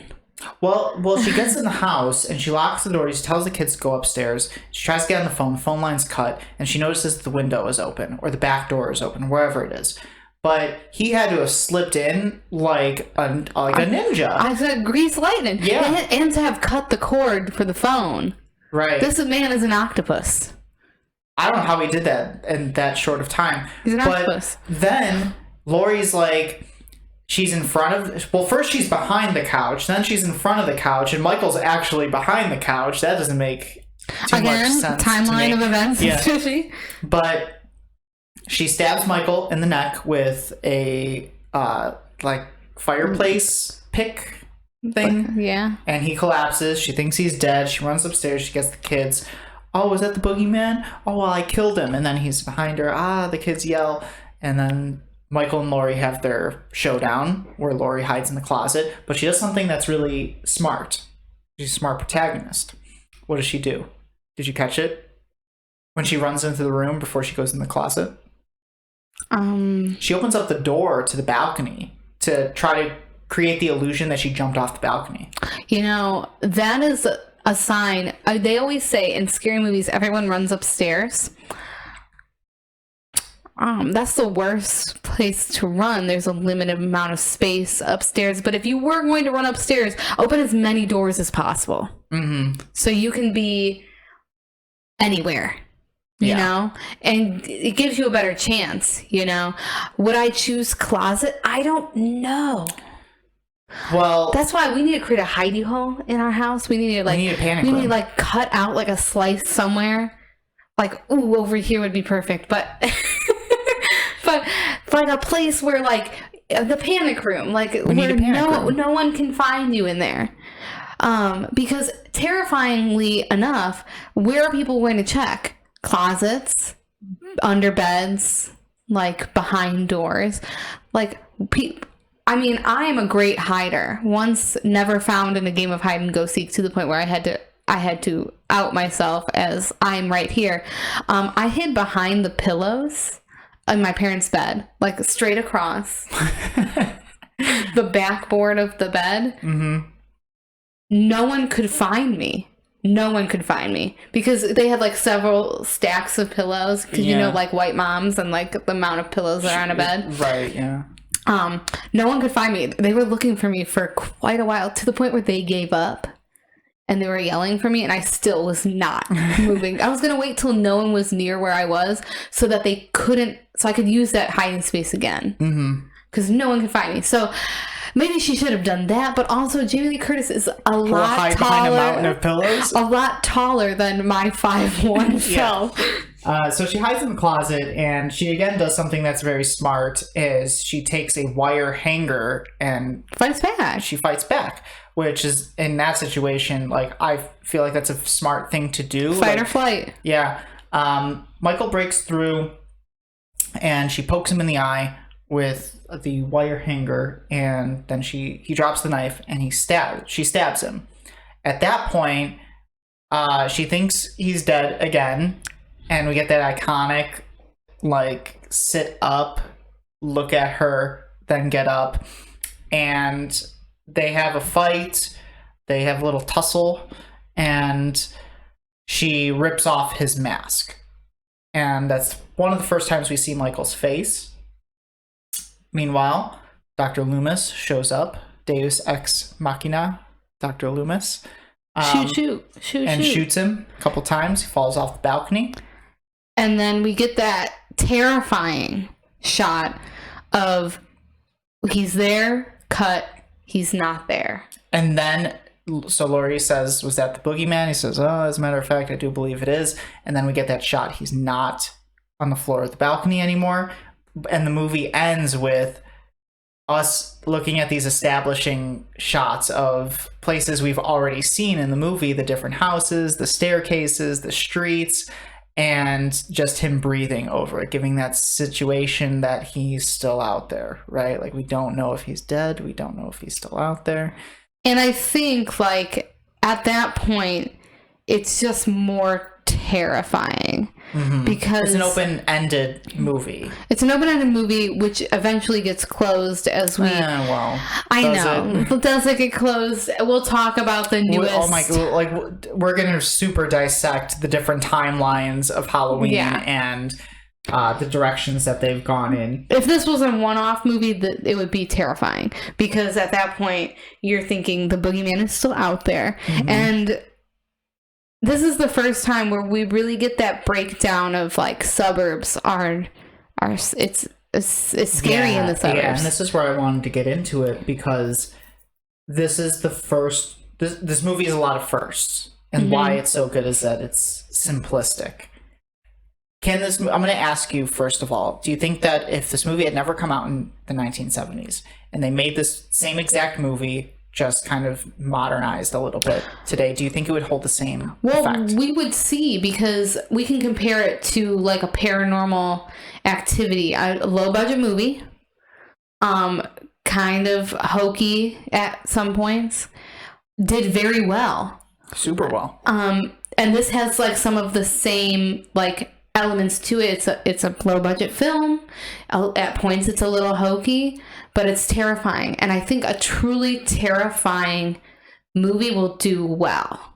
Well, she gets in the house and she locks the door. She tells the kids to go upstairs. She tries to get on the phone. The phone line's cut, and she notices the window is open or the back door is open, wherever it is. But he had to have slipped in like a ninja. I said grease lightning. Yeah. And to have cut the cord for the phone. Right. This man is an octopus. I don't know how he did that in that short of time. He's an octopus. Then Laurie's like, she's in front of... Well, first she's behind the couch. Then she's in front of the couch. And Michael's actually behind the couch. That doesn't make too much sense timeline to me. of events. Yeah. But she stabs Michael in the neck with a like fireplace pick thing. Yeah. And he collapses. She thinks he's dead. She runs upstairs. She gets the kids. Oh, was that the boogeyman? Oh, well, I killed him. And then he's behind her. The kids yell. And then Michael and Laurie have their showdown where Laurie hides in the closet. But she does something that's really smart. She's a smart protagonist. What does she do? Did you catch it? When she runs into the room before she goes in the closet? She opens up the door to the balcony to try to create the illusion that she jumped off the balcony. You know, that is a sign. They always say in scary movies, everyone runs upstairs. That's the worst place to run. There's a limited amount of space upstairs. But if you were going to run upstairs, open as many doors as possible. Mm-hmm. So you can be anywhere. You know, and it gives you a better chance, you know. Would I choose closet? I don't know. Well, that's why we need to create a hidey hole in our house. We need to we need a panic room. We need to like cut out like a slice somewhere. Like, ooh, over here would be perfect. But but like a place where like the panic room, like where no one can find you in there. Because terrifyingly enough, where are people going to check? Closets, under beds, like behind doors. Like, I mean, I am a great hider. Once never found in a game of hide and go seek to the point where I had to out myself as I'm right here. I hid behind the pillows in my parents' bed, like straight across the backboard of the bed. Mm-hmm. No one could find me. No one could find me because they had like several stacks of pillows because you know, like white moms and like the amount of pillows that are on a bed. Right. Yeah. No one could find me. They were looking for me for quite a while, to the point where they gave up and they were yelling for me, and I still was not moving. I was going to wait till no one was near where I was so that they couldn't, so I could use that hiding space again because no one could find me. So maybe she should have done that, but also Jamie Lee Curtis is a lot taller. Behind a mountain of pillows? A lot taller than my 5'1" self. So she hides in the closet, and she again does something that's very smart, is she takes a wire hanger and fights back. She fights back, which is, in that situation, like, I feel like that's a smart thing to do. Fight or flight. Yeah. Michael breaks through, and she pokes him in the eye with the wire hanger, and then he drops the knife and she stabs him. At that point, she thinks he's dead again, and we get that iconic like sit up, look at her, then get up, and they have a fight. They have a little tussle, and she rips off his mask, and that's one of the first times we see Michael's face. Meanwhile, Dr. Loomis shows up. Deus Ex Machina, Dr. Loomis. Shoot. Shoots him a couple times. He falls off the balcony. And then we get that terrifying shot of he's there, cut, he's not there. And then, so Laurie says, was that the boogeyman? He says, oh, as a matter of fact, I do believe it is. And then we get that shot. He's not on the floor of the balcony anymore. And the movie ends with us looking at these establishing shots of places we've already seen in the movie, the different houses, the staircases, the streets, and just him breathing over it, giving that situation that he's still out there, right? Like, we don't know if he's dead, we don't know if he's still out there. And I think, like, at that point, it's just more terrifying because it's an open-ended movie. It's an open-ended movie which eventually gets closed as we. I know, but does it get closed? We'll talk about the newest. Oh my! Like, we're gonna super dissect the different timelines of Halloween and the directions that they've gone in. If this was a one-off movie, it would be terrifying because at that point you're thinking the boogeyman is still out there, and this is the first time where we really get that breakdown of like suburbs are it's scary in the suburbs. Yeah, and this is where I wanted to get into it because this is the first. This movie is a lot of firsts, and why it's so good is that it's simplistic. I'm going to ask you, first of all, do you think that if this movie had never come out in the 1970s and they made this same exact movie, just kind of modernized a little bit today, do you think it would hold the same effect? We would see, because we can compare it to like a Paranormal Activity, a low-budget movie, kind of hokey at some points, did very well. Super well. And this has like some of the same like elements to it. It's a low budget film. At points it's a little hokey, but it's terrifying. And I think a truly terrifying movie will do well.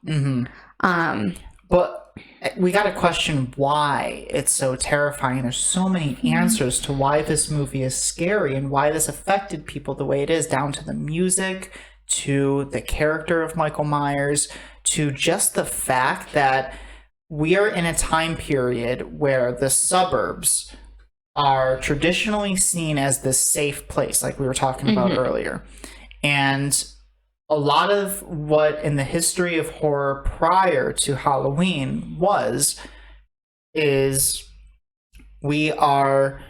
But we got to question why it's so terrifying. There's so many answers to why this movie is scary and why this affected people the way it is, down to the music, to the character of Michael Myers, to just the fact that we are in a time period where the suburbs are traditionally seen as this safe place, like we were talking about earlier. And a lot of what in the history of horror prior to Halloween is we are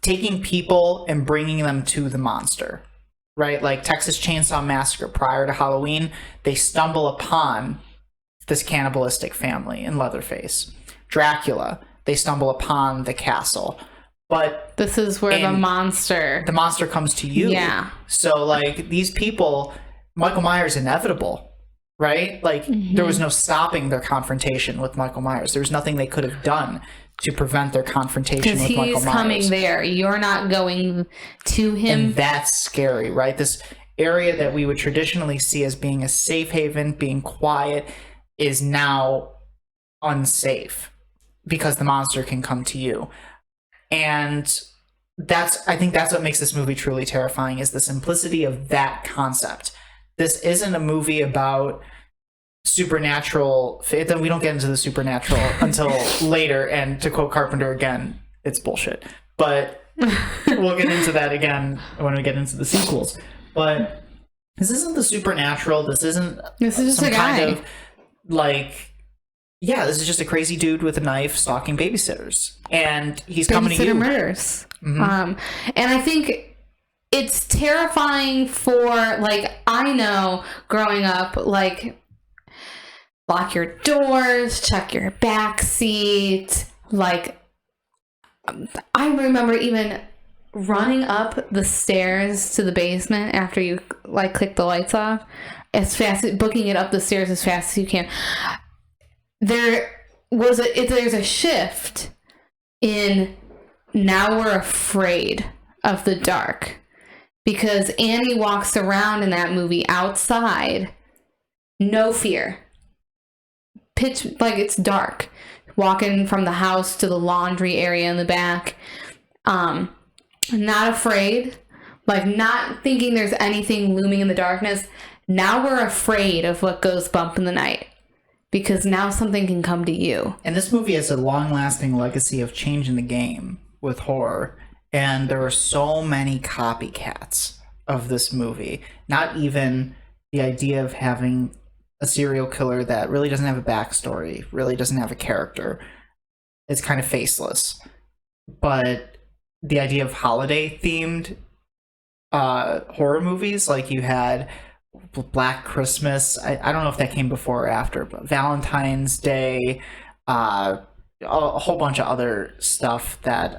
taking people and bringing them to the monster, right? Like Texas Chainsaw Massacre, prior to Halloween, they stumble upon this cannibalistic family in Leatherface. Dracula, they stumble upon the castle. But this is where the monster comes to you. Yeah. So like these people, Michael Myers inevitable, right? Like there was no stopping their confrontation with Michael Myers. There was nothing they could have done to prevent their confrontation with Michael Myers. Because he's coming there. You're not going to him. And that's scary, right? This area that we would traditionally see as being a safe haven, being quiet, is now unsafe because the monster can come to you. And I think that's what makes this movie truly terrifying, is the simplicity of that concept. This isn't a movie about supernatural. Then we don't get into the supernatural until later, and to quote Carpenter again, it's bullshit. But we'll get into that again when we get into the sequels. But this isn't the supernatural. This is just some kind of like, yeah, this is just a crazy dude with a knife stalking babysitters, and he's coming to you. Murders. And I think it's terrifying for, like, I know growing up, like, lock your doors, check your back seat. Like, I remember even running up the stairs to the basement after you like click the lights off, booking it up the stairs as fast as you can. There's a shift in now we're afraid of the dark, because Annie walks around in that movie outside, no fear, pitch, like it's dark, walking from the house to the laundry area in the back, not afraid, like not thinking there's anything looming in the darkness. Now we're afraid of what goes bump in the night, because now something can come to you. And this movie has a long-lasting legacy of changing the game with horror, and there are so many copycats of this movie. Not even the idea of having a serial killer that really doesn't have a backstory, really doesn't have a character. It's kind of faceless. But the idea of holiday-themed horror movies, like you had Black Christmas, I don't know if that came before or after, but Valentine's Day, a whole bunch of other stuff that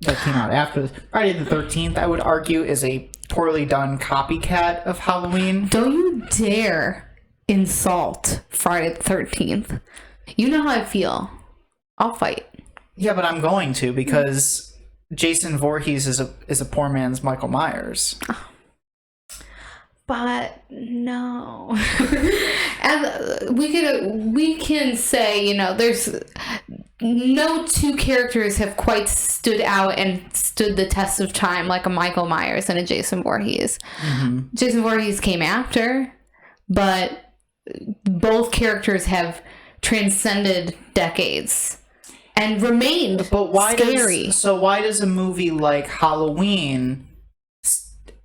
came out after this. Friday the 13th, I would argue, is a poorly done copycat of Halloween. Don't you dare insult Friday the 13th. You know how I feel. I'll fight. Yeah, but I'm going to, because Jason Voorhees is a poor man's Michael Myers. But no. And we can say, you know, there's no two characters have quite stood out and stood the test of time like a Michael Myers and a Jason Voorhees. Mm-hmm. Jason Voorhees came after, but both characters have transcended decades and remained scary. Why does a movie like Halloween?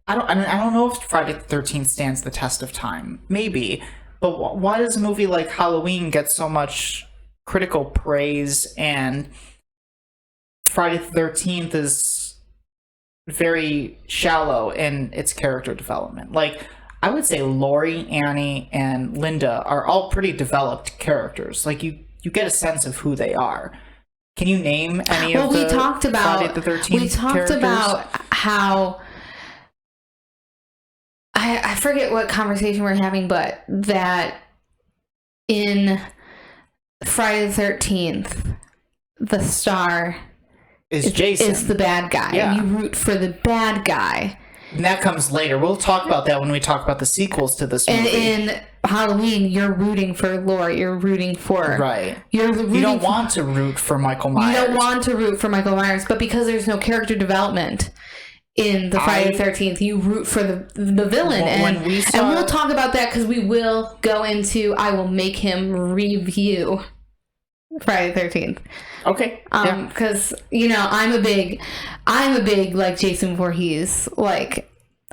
I don't know if Friday the 13th stands the test of time. Maybe, but why does a movie like Halloween get so much critical praise, and Friday the 13th is very shallow in its character development? Like, I would say Laurie, Annie, and Linda are all pretty developed characters. Like, you get a sense of who they are. Can you name any of the Friday the 13th characters? We talked about how... I forget what conversation we're having, but that in Friday the 13th, the star is Jason. Is the bad guy. Yeah. You root for the bad guy. And that comes later. We'll talk about that when we talk about the sequels to this movie. And in Halloween, you're rooting for Laurie. You're rooting for... Right. You don't want to root for Michael Myers. You don't want to root for Michael Myers, but because there's no character development in the Friday the 13th, you root for the villain. And we'll talk about that, because we will go into... I will make him review Friday the 13th. Okay. Because, you know, I'm a big, like, Jason Voorhees. Like,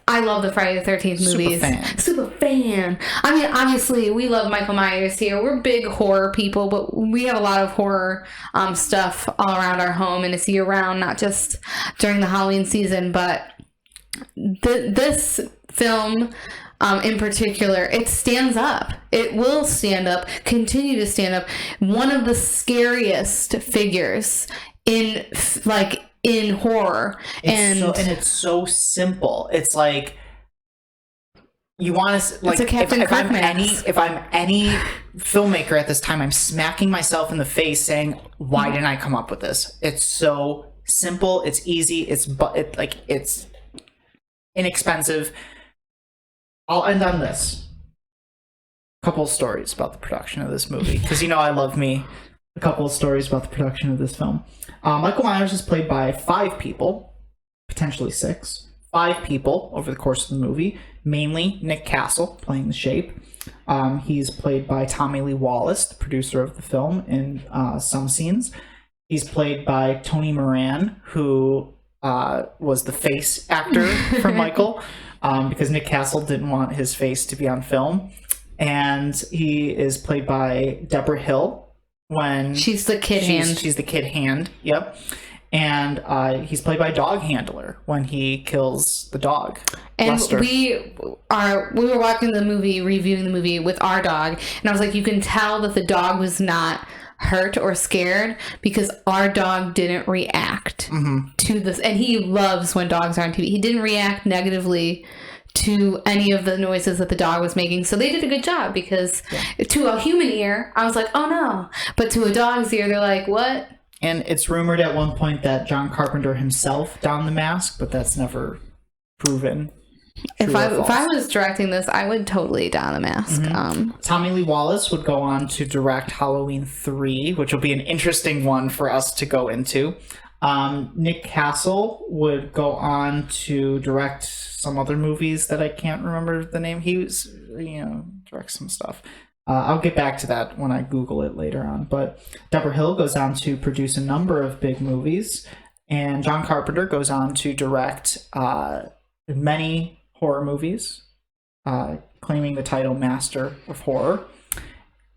I love the Friday the 13th movies. Super fan. I mean, obviously, we love Michael Myers here. We're big horror people, but we have a lot of horror stuff all around our home, and it's year-round, not just during the Halloween season. But this film... in particular, it stands up. It will stand up, continue to stand up. One of the scariest figures in horror, and it's so simple. It's like, you want to, like, if I'm any filmmaker at this time, I'm smacking myself in the face saying, why didn't I come up with this? It's so simple. It's easy. It's inexpensive. I'll end on this. A couple of stories about the production of this movie, because you know I love me a couple of stories about the production of this film. Michael Myers is played by 5 people, potentially 6. 5 people over the course of the movie, mainly Nick Castle playing the Shape. He's played by Tommy Lee Wallace, the producer of the film, in some scenes. He's played by Tony Moran, who was the face actor for Michael. Because Nick Castle didn't want his face to be on film. And he is played by Deborah Hill when... She's the kid hand. She's the kid hand, yep. And he's played by Dog Handler when he kills the dog, and Lester. we were watching the movie, reviewing the movie with our dog, and I was like, you can tell that the dog was not hurt or scared because our dog didn't react to this. And he loves when dogs are on TV. He didn't react negatively to any of the noises that the dog was making. So they did a good job, because to a human ear, I was like, oh no. But to a dog's ear, they're like, what? And it's rumored at one point that John Carpenter himself donned the mask, but that's never proven. If I was directing this, I would totally don the mask. Tommy Lee Wallace would go on to direct Halloween 3, which will be an interesting one for us to go into. Nick Castle would go on to direct some other movies that I can't remember the name. He was, direct some stuff. I'll get back to that when I Google it later on. But Deborah Hill goes on to produce a number of big movies, and John Carpenter goes on to direct many horror movies, claiming the title Master of Horror.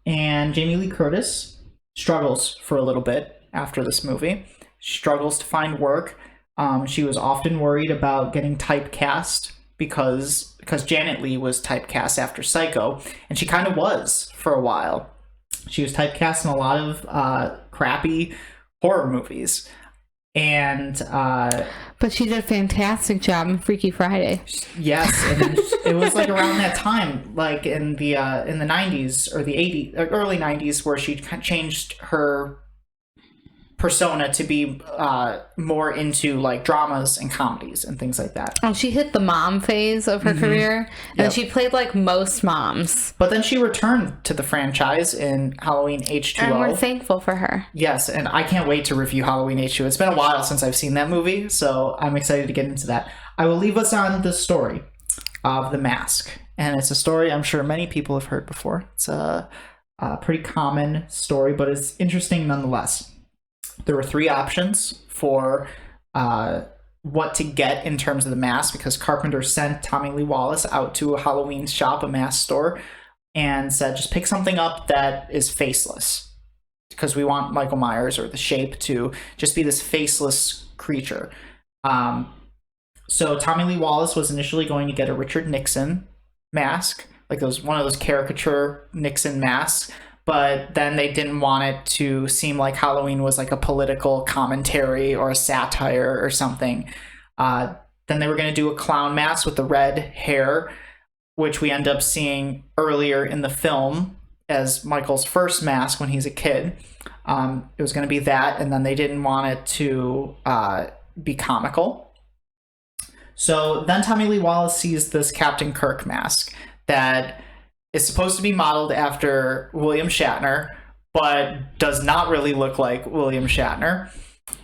And Jamie Lee Curtis struggles for a little bit after this movie. She struggles to find work. She was often worried about getting typecast because Janet Leigh was typecast after Psycho, and she kind of was for a while. She was typecast in a lot of crappy horror movies. And but she did a fantastic job in Freaky Friday. yes, and then it was like around that time, like in the 90s or the 80s, early 90s, where she changed her persona to be more into like dramas and comedies and things like that. Oh, she hit the mom phase of her career, and she played like most moms. But then she returned to the franchise in Halloween H2O. And we're thankful for her. Yes, and I can't wait to review Halloween H2O. It's been a while since I've seen that movie, so I'm excited to get into that. I will leave us on the story of The Mask. And it's a story I'm sure many people have heard before. It's a pretty common story, but it's interesting nonetheless. There were 3 options for what to get in terms of the mask, because Carpenter sent Tommy Lee Wallace out to a Halloween shop, a mask store, and said, just pick something up that is faceless, because we want Michael Myers or the Shape to just be this faceless creature. So Tommy Lee Wallace was initially going to get a Richard Nixon mask, like one of those caricature Nixon masks, but then they didn't want it to seem like Halloween was like a political commentary or a satire or something. Then they were going to do a clown mask with the red hair, which we end up seeing earlier in the film as Michael's first mask when he's a kid. It was going to be that, and then they didn't want it to be comical. So then Tommy Lee Wallace sees this Captain Kirk mask that is supposed to be modeled after William Shatner, but does not really look like William Shatner.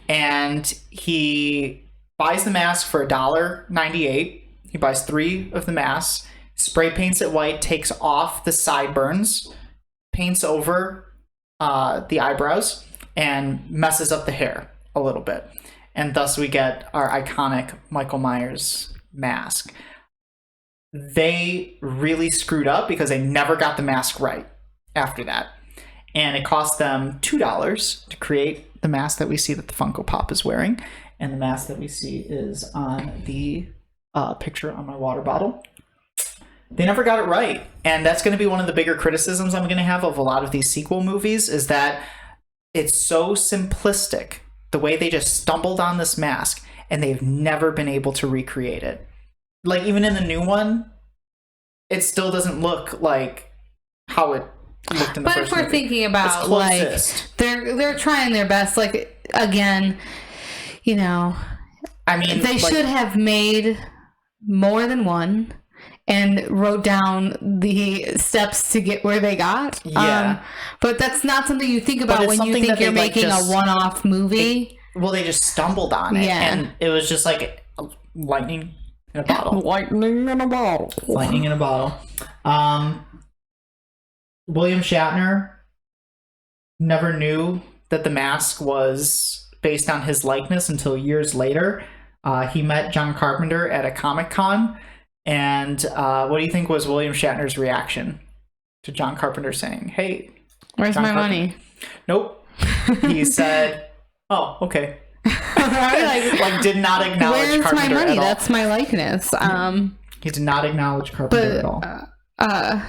And he buys the mask for $1.98. He buys 3 of the masks, spray paints it white, takes off the sideburns, paints over the eyebrows, and messes up the hair a little bit. And thus we get our iconic Michael Myers mask. They really screwed up because they never got the mask right after that. And it cost them $2 to create the mask that we see that the Funko Pop is wearing. And the mask that we see is on the picture on my water bottle. They never got it right. And that's going to be one of the bigger criticisms I'm going to have of a lot of these sequel movies, is that it's so simplistic, the way they just stumbled on this mask, and they've never been able to recreate it. Like, even in the new one, it still doesn't look like how it looked in the first movie. But if we're thinking about, like, they're trying their best. Like, again, you know, I mean, they should have made more than one and wrote down the steps to get where they got. Yeah. But that's not something you think about when you think you're making a one-off movie. They just stumbled on it. Yeah. And it was just like lightning in a bottle. Lightning in a bottle. Lightning in a bottle. William Shatner never knew that the mask was based on his likeness until years later. He met John Carpenter at a Comic-Con. And what do you think was William Shatner's reaction to John Carpenter saying, "Hey, where's my money?" Nope. He said, "Oh, okay." like did not acknowledge Where's Carpenter my money? at all. That's my likeness. He did not acknowledge Carpenter at all.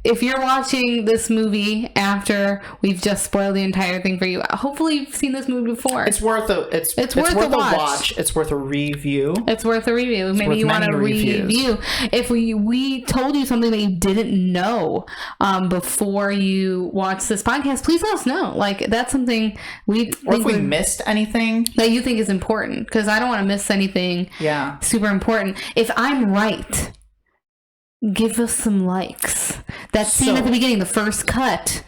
If you're watching this movie after we've just spoiled the entire thing for you, hopefully you've seen this movie before. It's worth a worth a watch. It's worth a review. It's worth a review. Maybe you want to review. If we told you something that you didn't know before you watch this podcast, please let us know. Like, that's something or if we missed anything that you think is important, because I don't want to miss anything. Yeah, super important. If I'm right, give us some likes. That scene at the beginning, the first cut,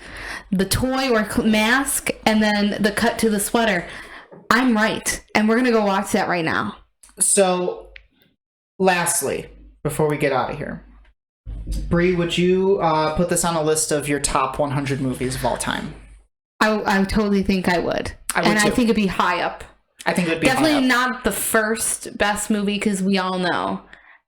the toy or mask, and then the cut to the sweater. I'm right. And we're going to go watch that right now. So, lastly, before we get out of here, Brie, would you put this on a list of your top 100 movies of all time? I totally think I would. I think it'd be high up. I think it would be definitely not the first best movie, because we all know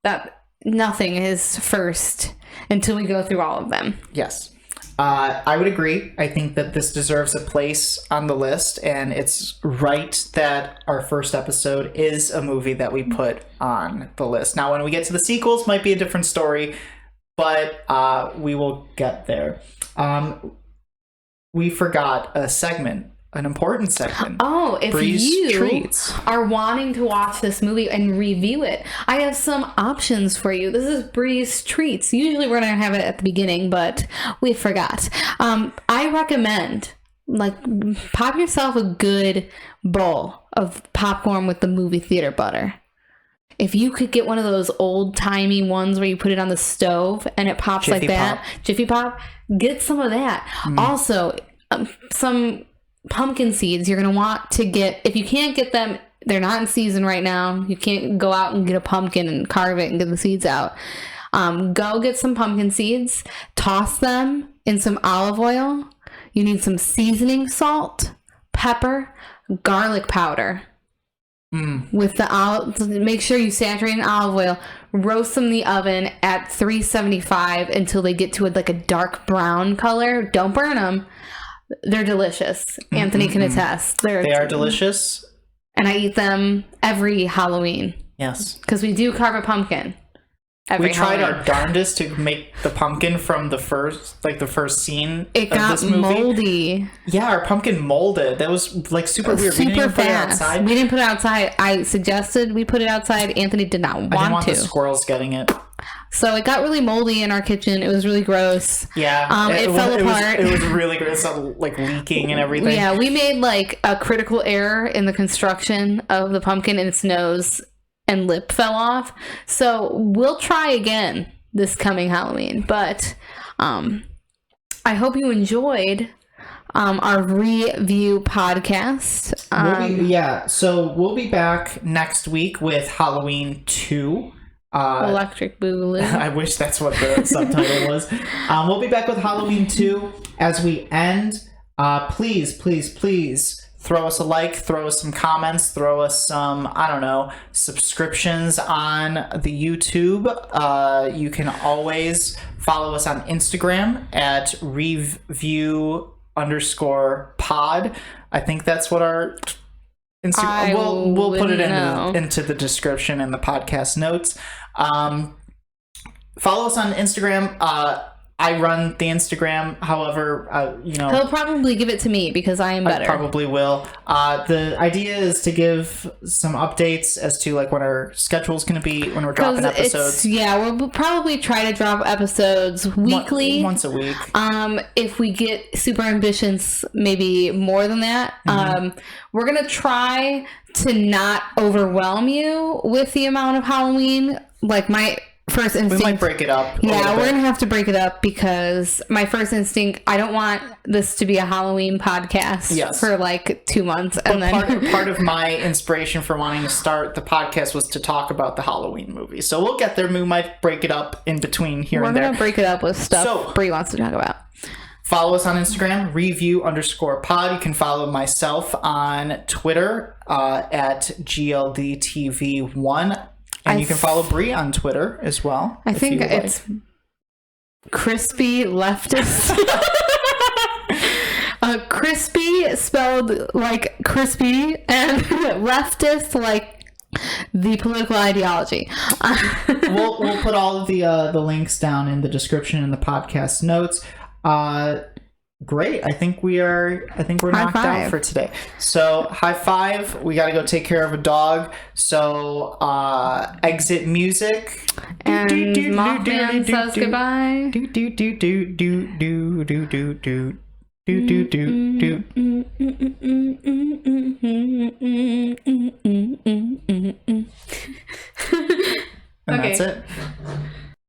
that nothing is first until we go through all of them. Yes. I would agree. I think that this deserves a place on the list, and it's right that our first episode is a movie that we put on the list. Now, when we get to the sequels, might be a different story, but we will get there. we forgot a segment, an important segment. Oh, if Brie's you Treats. are wanting to watch this movie and review it, I have some options for you. This is Brie's Treats. Usually we're going to have it at the beginning, but we forgot. I recommend, like, pop yourself a good bowl of popcorn with the movie theater butter. If you could get one of those old-timey ones where you put it on the stove and it pops Jiffy like that, Pop. Jiffy Pop, get some of that. Also, some pumpkin seeds you're going to want to get. If you can't get them, they're not in season right now. You can't go out and get a pumpkin and carve it and get the seeds out. Go get some pumpkin seeds, toss them in some olive oil. You need some seasoning salt, pepper, garlic powder. With the olive, make sure you saturate in olive oil. Roast them in the oven at 375 until they get to a dark brown color. Don't burn them. They're delicious. Anthony can attest. They are delicious. And I eat them every Halloween. Yes. Because we do carve a pumpkin. We tried our darndest to make the pumpkin from the first scene It of got this movie. moldy. Yeah, our pumpkin molded. That was super weird. We didn't even put it outside. We didn't put it outside. I suggested we put it outside. Anthony did not want to. I didn't want the squirrels getting it. So it got really moldy in our kitchen. It was really gross. Yeah. It fell apart. It was really gross. It started, leaking and everything. Yeah, we made a critical error in the construction of the pumpkin, and its nose and lip fell off. So we'll try again this coming Halloween. But I hope you enjoyed our review podcast. So we'll be back next week with Halloween 2. Electric Boogaloo. I wish that's what the subtitle was. We'll be back with Halloween 2 as we end. Please throw us a like, throw us some comments, throw us some, subscriptions on the YouTube. You can always follow us on Instagram at review_pod. I think that's what our Instagram. We'll put it into the description and the podcast notes. Follow us on Instagram. I run the Instagram. However, he'll probably give it to me because I am better. I probably will. The idea is to give some updates as to when our schedule is going to be when we're dropping episodes. We'll probably try to drop episodes weekly, once a week. If we get super ambitious, maybe more than that. We're gonna try to not overwhelm you with the amount of Halloween. My first instinct, we might break it up. Yeah, we're gonna have to break it up because my first instinct, I don't want this to be a Halloween podcast for 2 months. And then part of my inspiration for wanting to start the podcast was to talk about the Halloween movie. So we'll get there. We might break it up in between here and there. We're gonna break it up with stuff Brie wants to talk about. Follow us on Instagram, review_pod. You can follow myself on Twitter at GLDTV1. And you can follow Brie on Twitter as well. I think it's crispy leftist. Crispy spelled like crispy, and leftist like the political ideology. We'll put all of the links down in the description and the podcast notes. Great. I think we're knocked out for today. So high five. We got to go take care of a dog. So exit music. And Mothman says goodbye. And that's it.